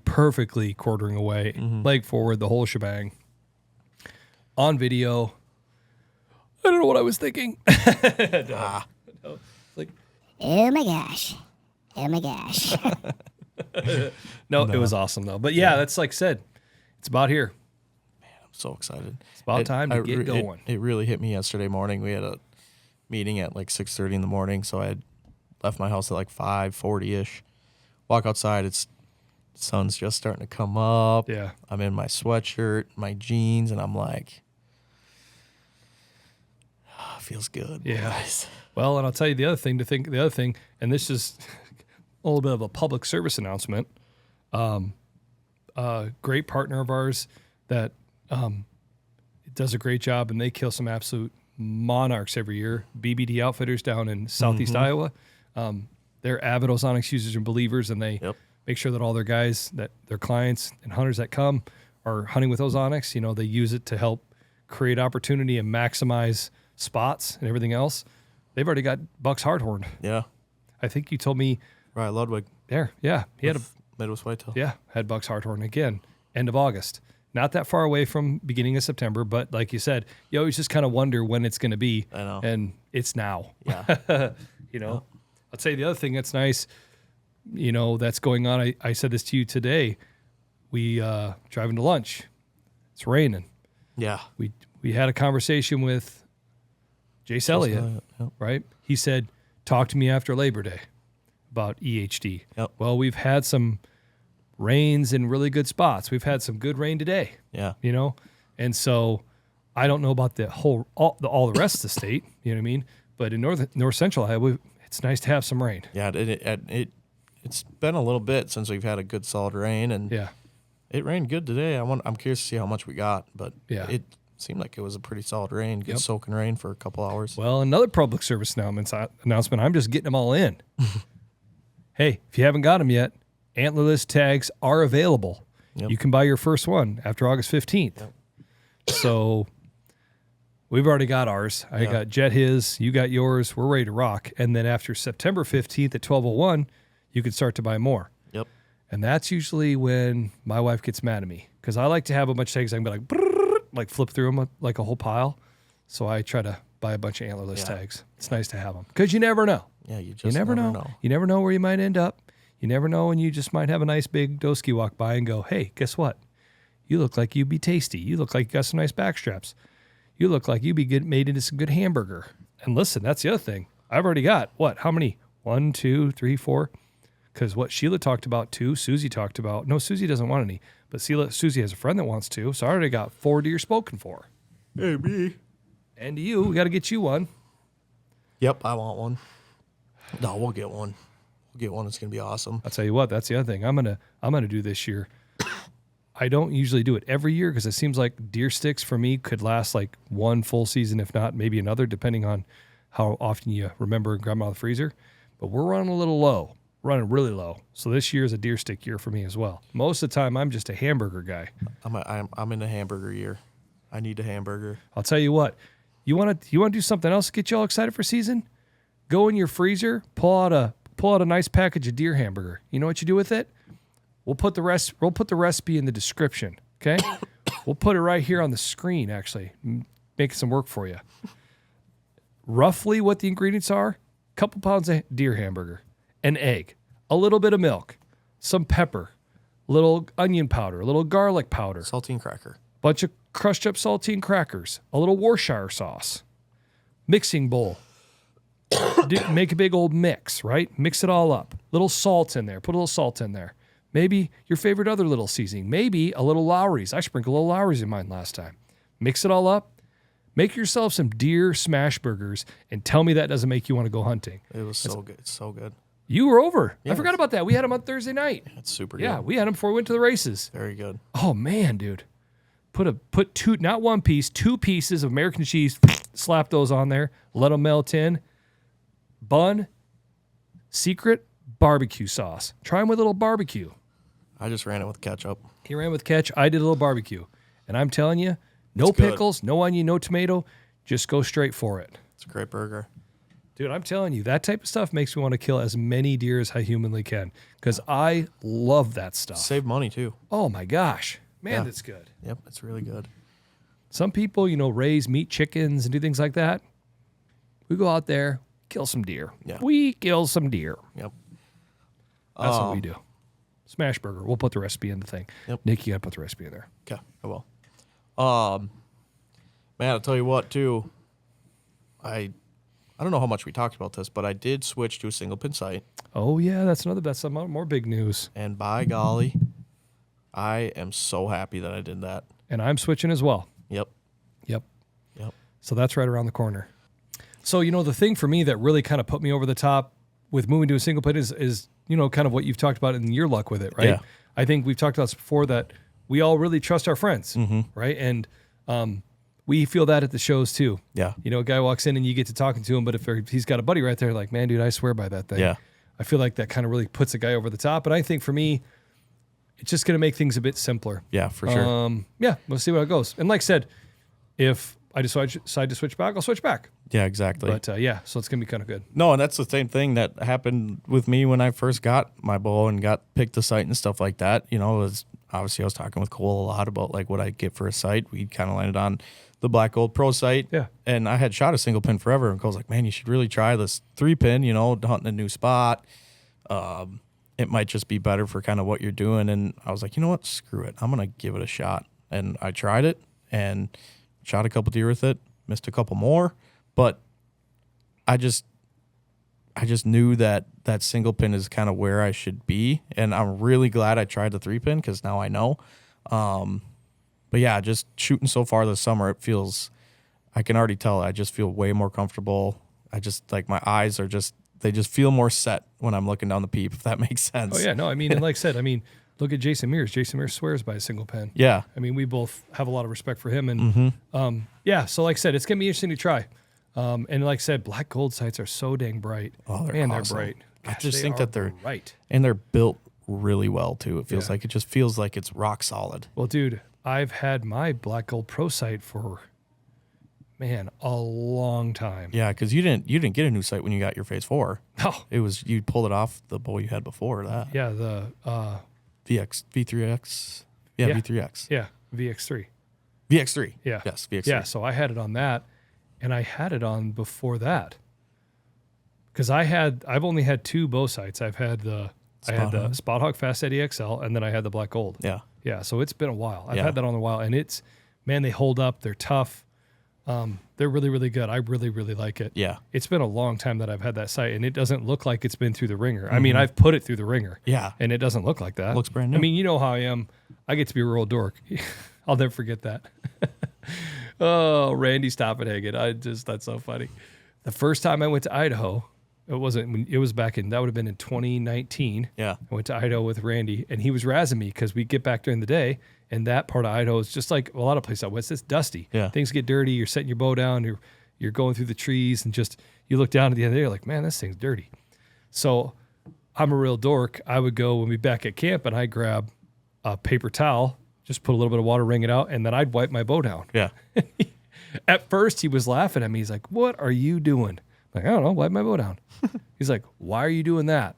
Speaker 1: perfectly quartering away, leg forward, the whole shebang. On video, I don't know what I was thinking. No, like,
Speaker 3: oh my gosh.
Speaker 1: No, it was awesome though. But yeah, that's like said, it's about here.
Speaker 2: I'm so excited.
Speaker 1: It's about time to get going.
Speaker 2: It really hit me yesterday morning. We had a meeting at like 6:30 in the morning, so I had left my house at like 5:40ish. Walk outside, the sun's just starting to come up.
Speaker 1: Yeah.
Speaker 2: I'm in my sweatshirt, my jeans, and I'm like, feels good.
Speaker 1: Yeah.
Speaker 2: Boys.
Speaker 1: Well, and I'll tell you the other thing, and this is a little bit of a public service announcement. A great partner of ours that does a great job, and they kill some absolute monarchs every year. BBD Outfitters down in southeast Iowa. They're avid Ozonics users and believers, and they make sure that all their guys, that their clients and hunters that come are hunting with Ozonics. You know, they use it to help create opportunity and maximize spots and everything else. They've already got bucks hardhorned.
Speaker 2: Yeah.
Speaker 1: I think you told me.
Speaker 2: Right, Ludwig.
Speaker 1: There, yeah. He had a
Speaker 2: Midwest Whitetail.
Speaker 1: Yeah, had bucks hardhorn again, end of August. Not that far away from beginning of September, but like you said, you always just kind of wonder when it's going to be.
Speaker 2: I know.
Speaker 1: And it's now.
Speaker 2: Yeah.
Speaker 1: You know, I'll tell you the other thing that's nice, you know, that's going on. I said this to you today. We driving to lunch. It's raining.
Speaker 2: Yeah.
Speaker 1: We had a conversation with Jace Elliott, right? He said, talk to me after Labor Day about EHD.
Speaker 2: Yep.
Speaker 1: Well, we've had some rains in really good spots. We've had some good rain today.
Speaker 2: Yeah.
Speaker 1: You know? And so I don't know about all the rest of the state, you know what I mean? But in north central Iowa, it's nice to have some rain.
Speaker 2: Yeah, it's been a little bit since we've had a good solid rain, and it rained good today. I'm curious to see how much we got, but it seemed like it was a pretty solid rain, good soaking rain for a couple hours.
Speaker 1: Well, another public service announcement. I'm just getting them all in. Hey, if you haven't got them yet, antlerless tags are available.
Speaker 2: Yep.
Speaker 1: You can buy your first one after August 15th.
Speaker 2: Yep.
Speaker 1: So we've already got ours. I got Jet his, you got yours. We're ready to rock. And then after September 15th at 12:01, you can start to buy more.
Speaker 2: Yep.
Speaker 1: And that's usually when my wife gets mad at me because I like to have a bunch of tags. I can be like, brrr, like flip through them like a whole pile. So I try to buy a bunch of antlerless tags. It's nice to have them because you never know.
Speaker 2: Yeah, you just
Speaker 1: You never know. You never know where you might end up. You never know, and you just might have a nice big doski walk by and go, hey, guess what? You look like you'd be tasty. You look like you got some nice back straps. You look like you'd be made into some good hamburger. And listen, that's the other thing. I've already got, what, how many? 1, 2, 3, 4. Because what Sheila talked about, 2, Susie talked about. No, Susie doesn't want any. But Susie has a friend that wants 2. So I already got 4 deer spoken for.
Speaker 2: Hey, me.
Speaker 1: And you, we got to get you one.
Speaker 2: Yep, I want one. No, we'll get one. We'll get one. It's gonna be awesome.
Speaker 1: I'll tell you what, that's the other thing I'm gonna do this year. I don't usually do it every year because it seems like deer sticks for me could last like one full season, if not maybe another, depending on how often you remember and grab them out of the freezer. But we're running a little low, running really low. So this year is a deer stick year for me as well. Most of the time, I'm just a hamburger guy.
Speaker 2: I'm in the hamburger year. I need a hamburger.
Speaker 1: I'll tell you what, you want to do something else to get you all excited for season? Go in your freezer, pull out a nice package of deer hamburger. You know what you do with it? We'll put the recipe in the description, okay? We'll put it right here on the screen, actually. Make some work for you. Roughly what the ingredients are, a couple pounds of deer hamburger, an egg, a little bit of milk, some pepper, a little onion powder, a little garlic powder,
Speaker 2: Saltine cracker.
Speaker 1: bunch of crushed up saltine crackers, a little Worcestershire sauce, mixing bowl. Make a big old mix, right? Mix it all up. Little salt in there. Put a little salt in there. Maybe your favorite other little seasoning. Maybe a little Lowry's. I sprinkled a little Lowry's in mine last time. Mix it all up. Make yourself some deer smash burgers and tell me that doesn't make you want to go hunting.
Speaker 2: It was so good. It's so good.
Speaker 1: You were over.
Speaker 2: Yeah.
Speaker 1: I forgot about that. We had them on Thursday night.
Speaker 2: It's super good.
Speaker 1: Yeah, we had them before we went to the races.
Speaker 2: Very good.
Speaker 1: Oh, man, dude. Put two, not one piece, 2 pieces of American cheese, slap those on there, let them melt in. Bun, secret barbecue sauce. Try them with a little barbecue.
Speaker 2: I just ran it with ketchup.
Speaker 1: He ran with ketchup. I did a little barbecue. And I'm telling you, no
Speaker 2: It's good.
Speaker 1: pickles, no onion, no tomato. Just go straight for it.
Speaker 2: It's a great burger.
Speaker 1: Dude, I'm telling you, that type of stuff makes me want to kill as many deer as I humanly can because I love that stuff.
Speaker 2: Save money too.
Speaker 1: Oh, my gosh. Man, that's good.
Speaker 2: Yep, it's really good.
Speaker 1: Some people, raise meat chickens and do things like that. We go out there, kill some deer.
Speaker 2: Yeah.
Speaker 1: We kill some deer.
Speaker 2: Yep.
Speaker 1: That's what we do. Smash burger. We'll put the recipe in the thing.
Speaker 2: Yep.
Speaker 1: Nick, you got to put the recipe in there.
Speaker 2: Okay, I will. Man, I'll tell you what too. I don't know how much we talked about this, but I did switch to a single pin sight.
Speaker 1: Oh, yeah, that's some more big news.
Speaker 2: And by golly, I am so happy that I did that.
Speaker 1: And I'm switching as well.
Speaker 2: Yep.
Speaker 1: Yep.
Speaker 2: Yep.
Speaker 1: So that's right around the corner. So, the thing for me that really kind of put me over the top with moving to a single pin is kind of what you've talked about in your luck with it, right?
Speaker 2: Yeah.
Speaker 1: I think we've talked about this before that we all really trust our friends, right? And we feel that at the shows too.
Speaker 2: Yeah.
Speaker 1: A guy walks in and you get to talking to him, but if he's got a buddy right there, like, man, dude, I swear by that thing.
Speaker 2: Yeah.
Speaker 1: I feel like that kind of really puts a guy over the top. But I think for me, it's just going to make things a bit simpler.
Speaker 2: Yeah, for sure.
Speaker 1: Yeah, we'll see how it goes. And like I said, if I decide to switch back, I'll switch back.
Speaker 2: Yeah, exactly.
Speaker 1: But yeah, so it's going to be kind of good.
Speaker 2: No, and that's the same thing that happened with me when I first got my bow and picked the sight and stuff like that. It was obviously I was talking with Cole a lot about like what I'd get for a sight. We kind of landed on the Black Gold Pro sight.
Speaker 1: Yeah.
Speaker 2: And I had shot a single pin forever, and Cole's like, man, you should really try this 3-pin, hunting a new spot. It might just be better for kind of what you're doing. And I was like, you know what? Screw it. I'm going to give it a shot. And I tried it and shot a couple deer with it, missed a couple more, but I just knew that single pin is kind of where I should be. And I'm really glad I tried the 3-pin because now I know. But yeah, just shooting so far this summer, I can already tell I just feel way more comfortable. I just like my eyes they just feel more set when I'm looking down the peep, if that makes sense.
Speaker 1: Oh yeah, no, and like I said, look at Jason Mears. Jason Mears swears by a single pin.
Speaker 2: Yeah.
Speaker 1: We both have a lot of respect for him. And yeah, so like I said, it's going to be interesting to try. And like I said, black gold sights are so dang bright.
Speaker 2: Oh, they're
Speaker 1: Man,
Speaker 2: awesome.
Speaker 1: they're bright.
Speaker 2: I
Speaker 1: Gosh,
Speaker 2: just think that they're
Speaker 1: right.
Speaker 2: And they're built really well too. It feels like it just feels like it's rock solid.
Speaker 1: Well, dude, I've had my Black Gold Pro sight for, man, a long time.
Speaker 2: Yeah, because you didn't get a new sight when you got your Phase 4.
Speaker 1: Oh,
Speaker 2: It was you pulled it off the bow you had before that.
Speaker 1: yeah, the
Speaker 2: V3X.
Speaker 1: Yeah.
Speaker 2: V3X.
Speaker 1: yeah, VX3.
Speaker 2: VX3.
Speaker 1: Yeah.
Speaker 2: Yes, VX3.
Speaker 1: Yeah, so I had it on that, and I had it on before that. Because I've only had two bow sights. I had the Spot Hog Fast Eddie XL, and then I had the Black Gold.
Speaker 2: Yeah.
Speaker 1: Yeah, so it's been a while. I've
Speaker 2: Yeah.
Speaker 1: had that on a while, and it's, man, they hold up. They're tough. They're really, really good. I really, really like it.
Speaker 2: Yeah.
Speaker 1: It's been a long time that I've had that sight, and it doesn't look like it's been through the ringer. I mean, I've put it through the ringer.
Speaker 2: Yeah.
Speaker 1: And it doesn't look like that.
Speaker 2: Looks brand new.
Speaker 1: I mean, you know how I am. I get to be a real dork. I'll never forget that. Oh, Randy Stoppenhagen. That's so funny. The first time I went to Idaho, it was back in, that would have been in 2019.
Speaker 2: Yeah.
Speaker 1: I went to Idaho with Randy, and he was razzing me because we get back during the day, and that part of Idaho is just like a lot of places out west. It's dusty.
Speaker 2: Yeah.
Speaker 1: Things get dirty. You're setting your bow down. You're going through the trees, and just you look down at the end of the day, you're like, man, this thing's dirty. So I'm a real dork. I would go when we back at camp, and I grab a paper towel, just put a little bit of water, wring it out, and then I'd wipe my bow down.
Speaker 2: Yeah.
Speaker 1: At first, he was laughing at me. He's like, "What are you doing?" I'm like, I don't know, wipe my bow down. He's like, "Why are you doing that?"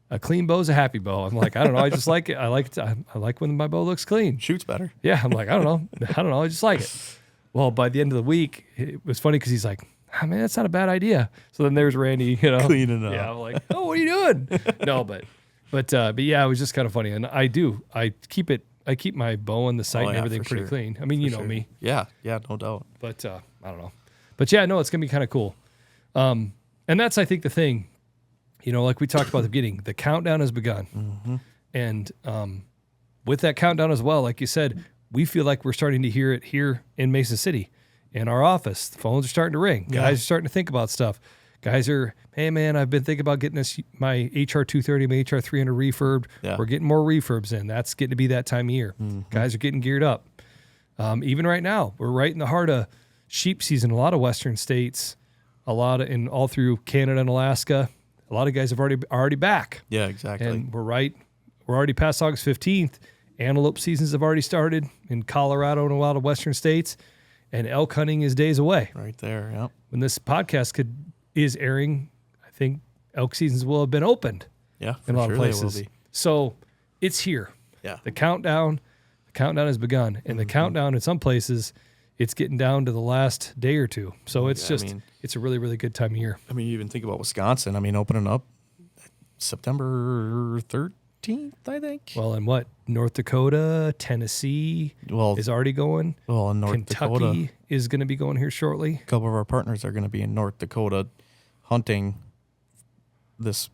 Speaker 1: A clean bow's a happy bow. I'm like, I don't know. I just like it. I like when my bow looks clean.
Speaker 2: Shoots better.
Speaker 1: Yeah. I'm like, I don't know. I just like it. Well, by the end of the week, it was funny because he's like, "Oh, man, that's not a bad idea." So then there's Randy,
Speaker 2: Cleaning up.
Speaker 1: Yeah. I'm like, "Oh, what are you doing?" No, but yeah, it was just kind of funny. And I keep my bow and the sight and everything pretty clean. I mean, you know me.
Speaker 2: Yeah. Yeah, no doubt.
Speaker 1: But I don't know. But yeah, no, it's gonna be kind of cool. And that's, I think, the thing. Like we talked about at the beginning, the countdown has begun, and with that countdown as well, like you said, we feel like we're starting to hear it here in Mason City, in our office. The phones are starting to ring. Guys are starting to think about stuff. Guys are, hey man, I've been thinking about getting my HR 230, my HR 300 refurbed.
Speaker 2: Yeah.
Speaker 1: We're getting more refurbs in. That's getting to be that time of year. Guys are getting geared up. Even right now, we're right in the heart of sheep season. A lot of Western states, all through Canada and Alaska. A lot of guys have already back.
Speaker 2: Yeah, exactly.
Speaker 1: And we're already past August 15th. Antelope seasons have already started in Colorado and a lot of Western states, and elk hunting is days away.
Speaker 2: Right there, yep.
Speaker 1: When this podcast is airing, I think elk seasons will have been opened.
Speaker 2: Yeah,
Speaker 1: in a lot of places.
Speaker 2: They will be.
Speaker 1: So it's here.
Speaker 2: Yeah.
Speaker 1: The countdown has begun, and the countdown in some places, it's getting down to the last day or two. So it's it's a really, really good time of year.
Speaker 2: I mean, you even think about Wisconsin. I mean, opening up September 13th, I think.
Speaker 1: Well, and what? North Dakota, Tennessee is already going.
Speaker 2: Well, in North Dakota.
Speaker 1: Kentucky is going to be going here shortly.
Speaker 2: A couple of our partners are going to be in North Dakota hunting this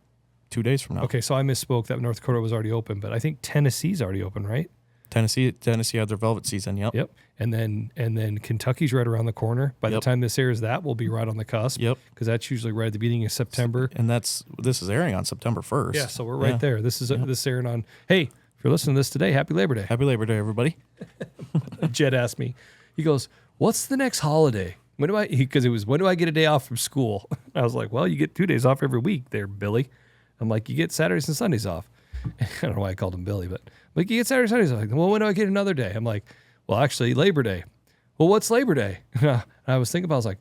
Speaker 2: 2 days from now.
Speaker 1: Okay, so I misspoke that North Dakota was already open, but I think Tennessee's already open, right?
Speaker 2: Tennessee had their velvet season, yep.
Speaker 1: Yep. And then Kentucky's right around the corner. By the time this airs, that will be right on the cusp.
Speaker 2: Yep.
Speaker 1: Because that's usually right at the beginning of September.
Speaker 2: And this is airing on September 1st.
Speaker 1: Yeah, so we're right there. This is this airing on. Hey, if you're listening to this today, happy Labor Day.
Speaker 2: Happy Labor Day, everybody.
Speaker 1: Jed asked me. He goes, "What's the next holiday?" When do I get a day off from school? I was like, "Well, you get 2 days off every week there, Billy." I'm like, "You get Saturdays and Sundays off." I don't know why I called him Billy, but like, "You get Saturdays and Sundays off." Like, "Well, when do I get another day?" I'm like, "Well, actually, Labor Day." "Well, what's Labor Day?" And I was thinking about it. I was like,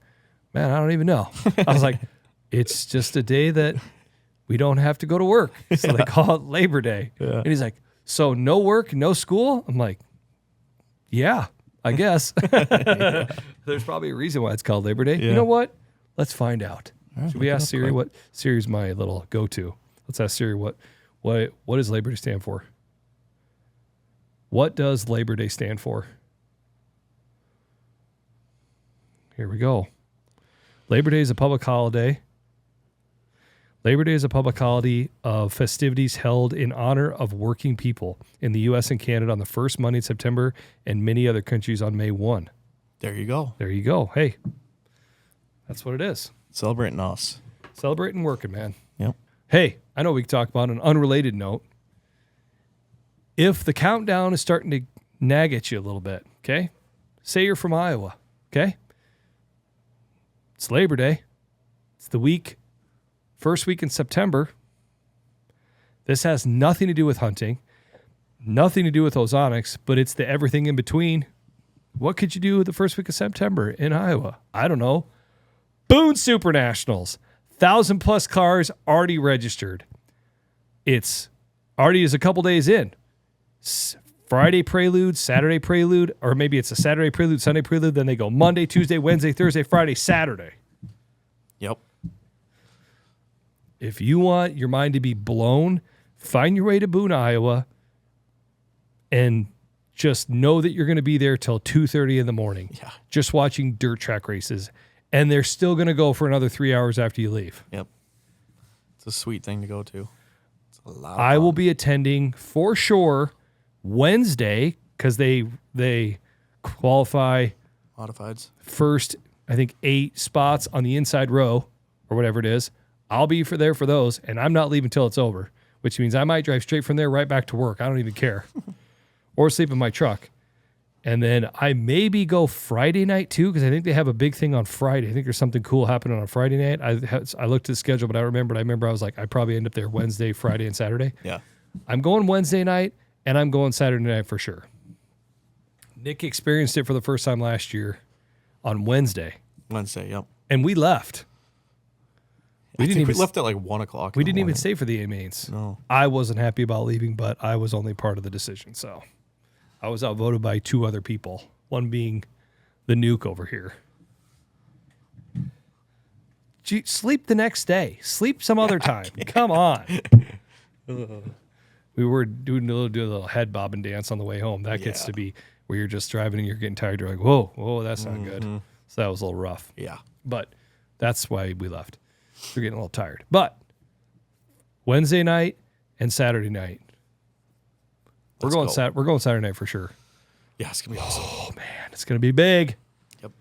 Speaker 1: "Man, I don't even know." I was like, "It's just a day that we don't have to go to work." So they call it Labor Day. Yeah. And he's like, "So no work, no school?" I'm like, "Yeah, I guess." There's probably a reason why it's called Labor Day. Yeah. You know what? Let's find out. Should we ask Siri what? Siri's my little go-to. Let's ask Siri what does Labor Day stand for? What does Labor Day stand for? Here we go. Labor Day is a public holiday. Labor Day is a public holiday of festivities held in honor of working people in the U.S. and Canada on the first Monday in September and many other countries on May 1.
Speaker 2: There you go.
Speaker 1: There you go. Hey, that's what it is.
Speaker 2: Celebrating us.
Speaker 1: Celebrating working, man.
Speaker 2: Yep.
Speaker 1: Hey, I know we can talk about an unrelated note. If the countdown is starting to nag at you a little bit, okay? Say you're from Iowa, okay? It's Labor Day. It's the first week in September. This has nothing to do with hunting, nothing to do with ozonics, but it's the everything in between. What could you do the first week of September in Iowa? I don't know. Boone Super Nationals. 1,000+ cars already registered. It's already is a couple days in. Friday prelude, Saturday prelude, or maybe it's a Saturday prelude, Sunday prelude. Then they go Monday, Tuesday, Wednesday, Thursday, Friday, Saturday.
Speaker 2: Yep.
Speaker 1: If you want your mind to be blown, find your way to Boone, Iowa, and just know that you're going to be there till 2:30 in the morning.
Speaker 2: Yeah.
Speaker 1: Just watching dirt track races. And they're still going to go for another 3 hours after you leave.
Speaker 2: Yep. It's a sweet thing to go to. It's a lot of
Speaker 1: I
Speaker 2: fun.
Speaker 1: will be attending for sure Wednesday because they qualify
Speaker 2: Modifieds.
Speaker 1: first, I think, 8 spots on the inside row or whatever it is. I'll be there for those, and I'm not leaving till it's over, which means I might drive straight from there right back to work. I don't even care. Or sleep in my truck. And then I maybe go Friday night too, because I think they have a big thing on Friday. I think there's something cool happening on Friday night. I looked at the schedule, but I remember I was like, I probably end up there Wednesday, Friday, and Saturday.
Speaker 2: Yeah.
Speaker 1: I'm going Wednesday night, and I'm going Saturday night for sure. Nick experienced it for the first time last year on Wednesday.
Speaker 2: Yep.
Speaker 1: And we left.
Speaker 2: We left at like 1 o'clock.
Speaker 1: We didn't even stay for the A-mains.
Speaker 2: No.
Speaker 1: I wasn't happy about leaving, but I was only part of the decision, so I was outvoted by 2 other people, one being the nuke over here. Gee, sleep the next day. Sleep some other time. Come on. We were doing a little head bob and dance on the way home. That gets to be where you're just driving and you're getting tired. You're like, whoa, that's not good. So that was a little rough.
Speaker 2: Yeah.
Speaker 1: But that's why we left. We're getting a little tired. But Wednesday night and Saturday night. We're going Saturday night for sure.
Speaker 2: Yeah, it's going to be awesome.
Speaker 1: Oh, man, it's going to be big.
Speaker 2: Yep.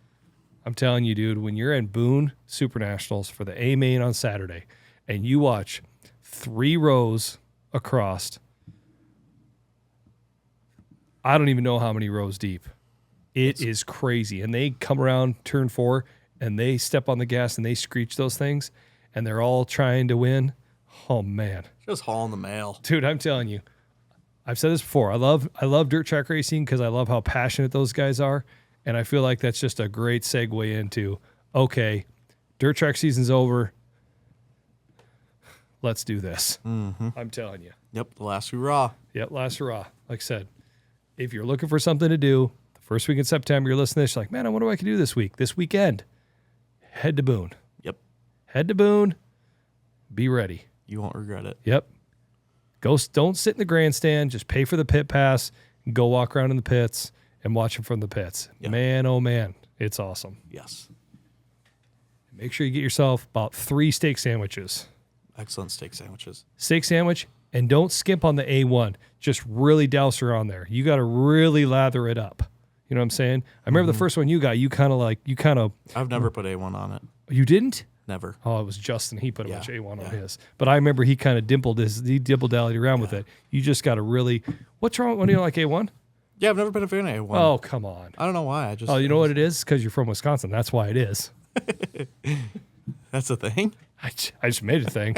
Speaker 1: I'm telling you, dude, when you're in Boone Super Nationals for the A-main on Saturday and you watch 3 rows across, I don't even know how many rows deep. It is crazy. And they come around turn 4 and they step on the gas and they screech those things and they're all trying to win. Oh, man.
Speaker 2: Just hauling the mail.
Speaker 1: Dude, I'm telling you. I've said this before. I love dirt track racing because I love how passionate those guys are. And I feel like that's just a great segue into, okay, dirt track season's over. Let's do this.
Speaker 2: Mm-hmm.
Speaker 1: I'm telling you.
Speaker 2: Yep, the last hurrah.
Speaker 1: Yep, last hurrah. Like I said, if you're looking for something to do, the first week in September, you're listening to this, you're like, man, I wonder what I can do this week, this weekend. Head to Boone.
Speaker 2: Yep.
Speaker 1: Head to Boone. Be ready.
Speaker 2: You won't regret it.
Speaker 1: Yep. Don't sit in the grandstand. Just pay for the pit pass and go walk around in the pits and watch them from the pits.
Speaker 2: Yep.
Speaker 1: Man, oh man, it's awesome.
Speaker 2: Yes.
Speaker 1: Make sure you get yourself about 3 steak sandwiches.
Speaker 2: Excellent steak sandwiches.
Speaker 1: Steak sandwich, and don't skimp on the A1. Just really douse her on there. You got to really lather it up. You know what I'm saying? I remember the first one you got, you kind of.
Speaker 2: I've never put A1 on it.
Speaker 1: You didn't?
Speaker 2: Never.
Speaker 1: Oh, it was Justin. He put a bunch of A1 on
Speaker 2: Yeah.
Speaker 1: his. But I remember he kind of he dimple-dallied around with it. You just got to really, what's wrong when you don't like A1?
Speaker 2: Yeah, I've never been a fan of A1.
Speaker 1: Oh, come on.
Speaker 2: I don't know why.
Speaker 1: Oh, you know what it is? Because you're from Wisconsin. That's why it is.
Speaker 2: That's the thing?
Speaker 1: I just made a thing.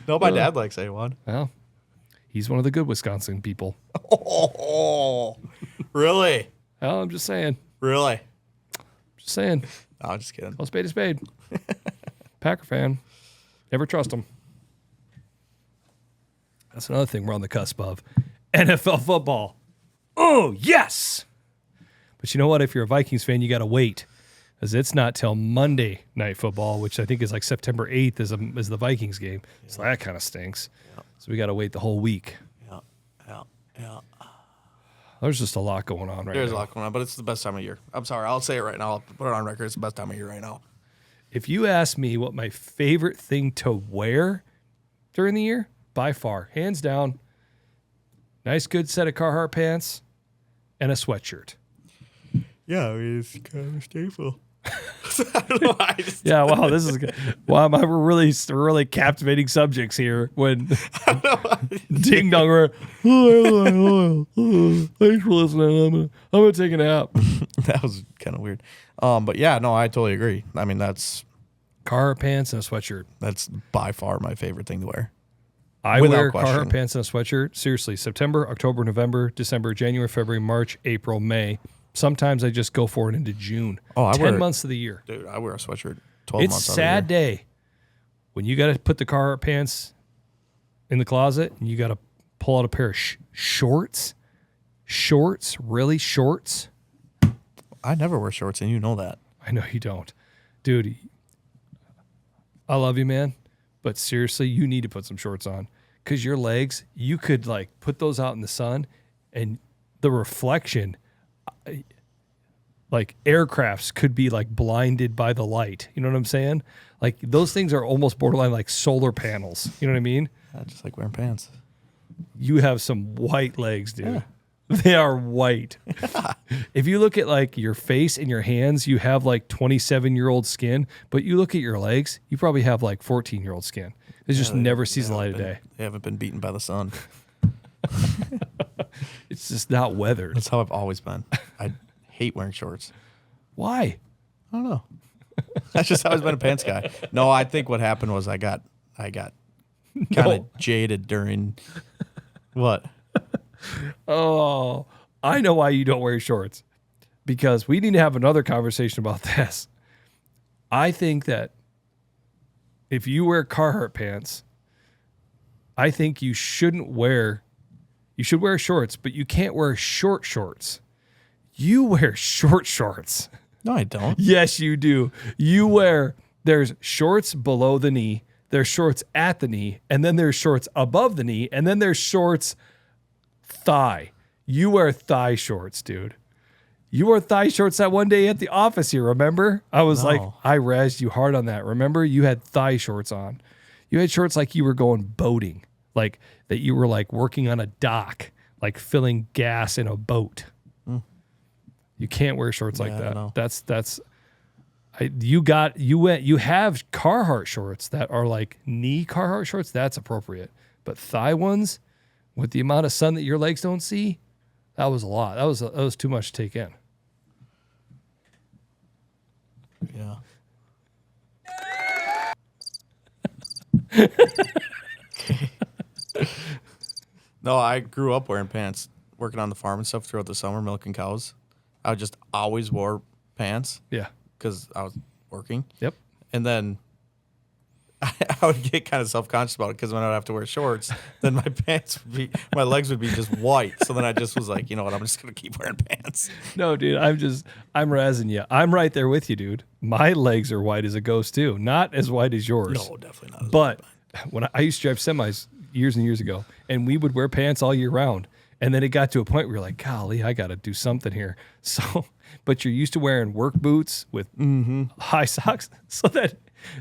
Speaker 2: No, my dad likes A1.
Speaker 1: Well, he's one of the good Wisconsin people.
Speaker 2: Oh, really?
Speaker 1: Well, I'm just saying.
Speaker 2: Really?
Speaker 1: Just saying.
Speaker 2: No, I'm just kidding.
Speaker 1: Well, spade is spade. Packer fan. Never trust them. That's another thing we're on the cusp of. NFL football. Oh, yes. But you know what? If you're a Vikings fan, you got to wait. Because it's not till Monday Night Football, which I think is like September 8th is the Vikings game. Yeah. So that kind of stinks. Yeah. So we got to wait the whole week.
Speaker 2: Yeah.
Speaker 1: There's just a lot going on right now.
Speaker 2: There's a lot going on, but it's the best time of year. I'm sorry. I'll say it right now. I'll put it on record. It's the best time of year right now.
Speaker 1: If you ask me what my favorite thing to wear during the year, by far, hands down, nice good set of Carhartt pants and a sweatshirt.
Speaker 2: Yeah, I mean, it's kind of staple. I don't know why.
Speaker 1: Yeah, wow, this is good. Wow, we're really captivating subjects here. When Ding Dong, thanks for listening. I'm gonna take a nap.
Speaker 2: That was kind of weird. But yeah, no, I totally agree. I mean, that's
Speaker 1: Carhartt pants and a sweatshirt.
Speaker 2: That's by far my favorite thing to wear.
Speaker 1: I
Speaker 2: Without
Speaker 1: wear
Speaker 2: question.
Speaker 1: Carhartt pants and a sweatshirt. Seriously, September, October, November, December, January, February, March, April, May. Sometimes I just go for it into June.
Speaker 2: Oh, I
Speaker 1: 10
Speaker 2: wear it.
Speaker 1: months of the year.
Speaker 2: Dude, I wear a sweatshirt 12
Speaker 1: It's
Speaker 2: months
Speaker 1: a
Speaker 2: out
Speaker 1: sad
Speaker 2: of the year.
Speaker 1: day when you got to put the Carhartt pants in the closet and you got to pull out a pair of shorts. Shorts? Really? Shorts?
Speaker 2: I never wear shorts, and you know that.
Speaker 1: I know you don't. Dude, I love you, man. But seriously, you need to put some shorts on. Because your legs, you could like put those out in the sun and the reflection, like aircrafts could be like blinded by the light. You know what I'm saying? Like those things are almost borderline like solar panels. You know what I mean?
Speaker 2: I just like wearing pants.
Speaker 1: You have some white legs, dude.
Speaker 2: Yeah.
Speaker 1: They are white. If you look at like your face and your hands, you have like 27-year-old skin, but you look at your legs, you probably have like 14-year-old skin. It just never sees the light of day.
Speaker 2: They haven't been beaten by the sun.
Speaker 1: It's just not weathered.
Speaker 2: That's how I've always been. I hate wearing shorts.
Speaker 1: Why?
Speaker 2: I don't know. That's just how I've been a pants guy. No, I think what happened was I got kind of jaded during what?
Speaker 1: Oh, I know why you don't wear shorts. Because we need to have another conversation about this. I think that if you wear Carhartt pants, I think you should wear shorts, but you can't wear short shorts. You wear short shorts.
Speaker 2: No, I don't.
Speaker 1: Yes, you do. There's shorts below the knee, there's shorts at the knee, and then there's shorts above the knee, and then there's shorts thigh. You wear thigh shorts, dude. You wore thigh shorts that one day at the office here, remember? I was like, I razzed you hard on that. Remember? You had thigh shorts on. You had shorts like you were going boating, like that you were like working on a dock, like filling gas in a boat. You can't wear shorts like that.
Speaker 2: No.
Speaker 1: You have Carhartt shorts that are like knee Carhartt shorts. That's appropriate. But thigh ones with the amount of sun that your legs don't see, that was a lot. That was too much to take in.
Speaker 2: Yeah. No, I grew up wearing pants, working on the farm and stuff throughout the summer, milking cows. I just always wore pants
Speaker 1: Yeah.
Speaker 2: because I was working.
Speaker 1: Yep.
Speaker 2: And then I would get kind of self-conscious about it because when I would have to wear shorts, then my legs would be just white. So then I just was like, you know what, I'm just going to keep wearing pants.
Speaker 1: No, dude, I'm razzing you. I'm right there with you, dude. My legs are white as a ghost too. Not as white as yours.
Speaker 2: No, definitely not.
Speaker 1: But when I used to drive semis years and years ago, and we would wear pants all year round. And then it got to a point where you're like, golly, I got to do something here. So, but you're used to wearing work boots with high socks. So that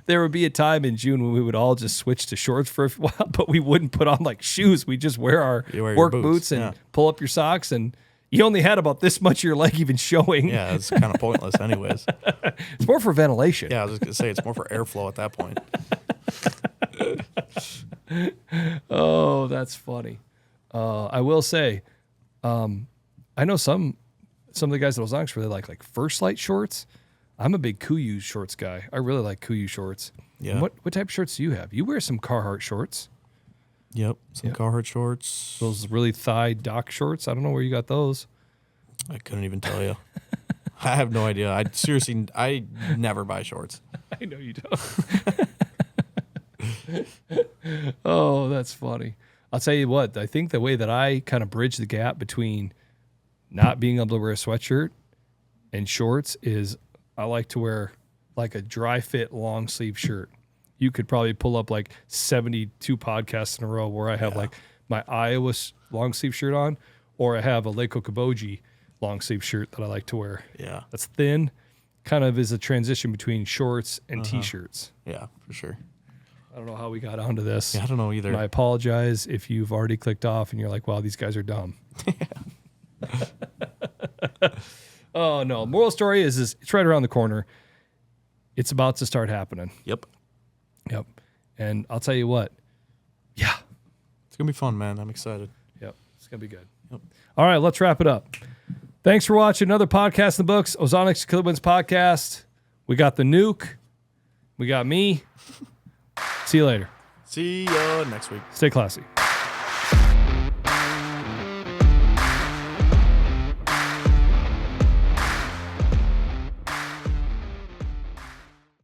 Speaker 1: there would be a time in June when we would all just switch to shorts for a while, but we wouldn't put on like shoes. We just wear our work boots and pull up your socks. And you only had about this much of your leg even showing.
Speaker 2: Yeah, it's kind of pointless anyways.
Speaker 1: It's more for ventilation.
Speaker 2: Yeah, I was just going to say it's more for airflow at that point.
Speaker 1: Oh, that's funny. I will say, I know some of the guys at Ozonics really like First Light shorts. I'm a big Kuiu shorts guy. I really like Kuiu shorts.
Speaker 2: Yeah.
Speaker 1: And what type of shorts do you have? You wear some Carhartt shorts.
Speaker 2: Yep. Some Carhartt shorts.
Speaker 1: Those really thigh dock shorts. I don't know where you got those.
Speaker 2: I couldn't even tell you. I have no idea. I never buy shorts.
Speaker 1: I know you don't. Oh, that's funny. I'll tell you what, I think the way that I kind of bridge the gap between not being able to wear a sweatshirt and shorts is I like to wear like a dry fit long sleeve shirt. You could probably pull up like 72 podcasts in a row where I have like my Iowa long sleeve shirt on, or I have a Lake Okoboji long sleeve shirt that I like to wear.
Speaker 2: Yeah.
Speaker 1: That's thin, kind of is a transition between shorts and t-shirts.
Speaker 2: Yeah, for sure.
Speaker 1: I don't know how we got onto this.
Speaker 2: Yeah, I don't know either.
Speaker 1: And I apologize if you've already clicked off and you're like, wow, these guys are dumb. Oh, no. Moral story is it's right around the corner. It's about to start happening.
Speaker 2: Yep.
Speaker 1: Yep. And I'll tell you what. Yeah.
Speaker 2: It's going to be fun, man. I'm excited.
Speaker 1: Yep. It's going to be good.
Speaker 2: Yep.
Speaker 1: All right, let's wrap it up. Thanks for watching another podcast in the books, Ozonics Killerwinds podcast. We got the nuke. We got me. See you later.
Speaker 2: See ya next week.
Speaker 1: Stay classy.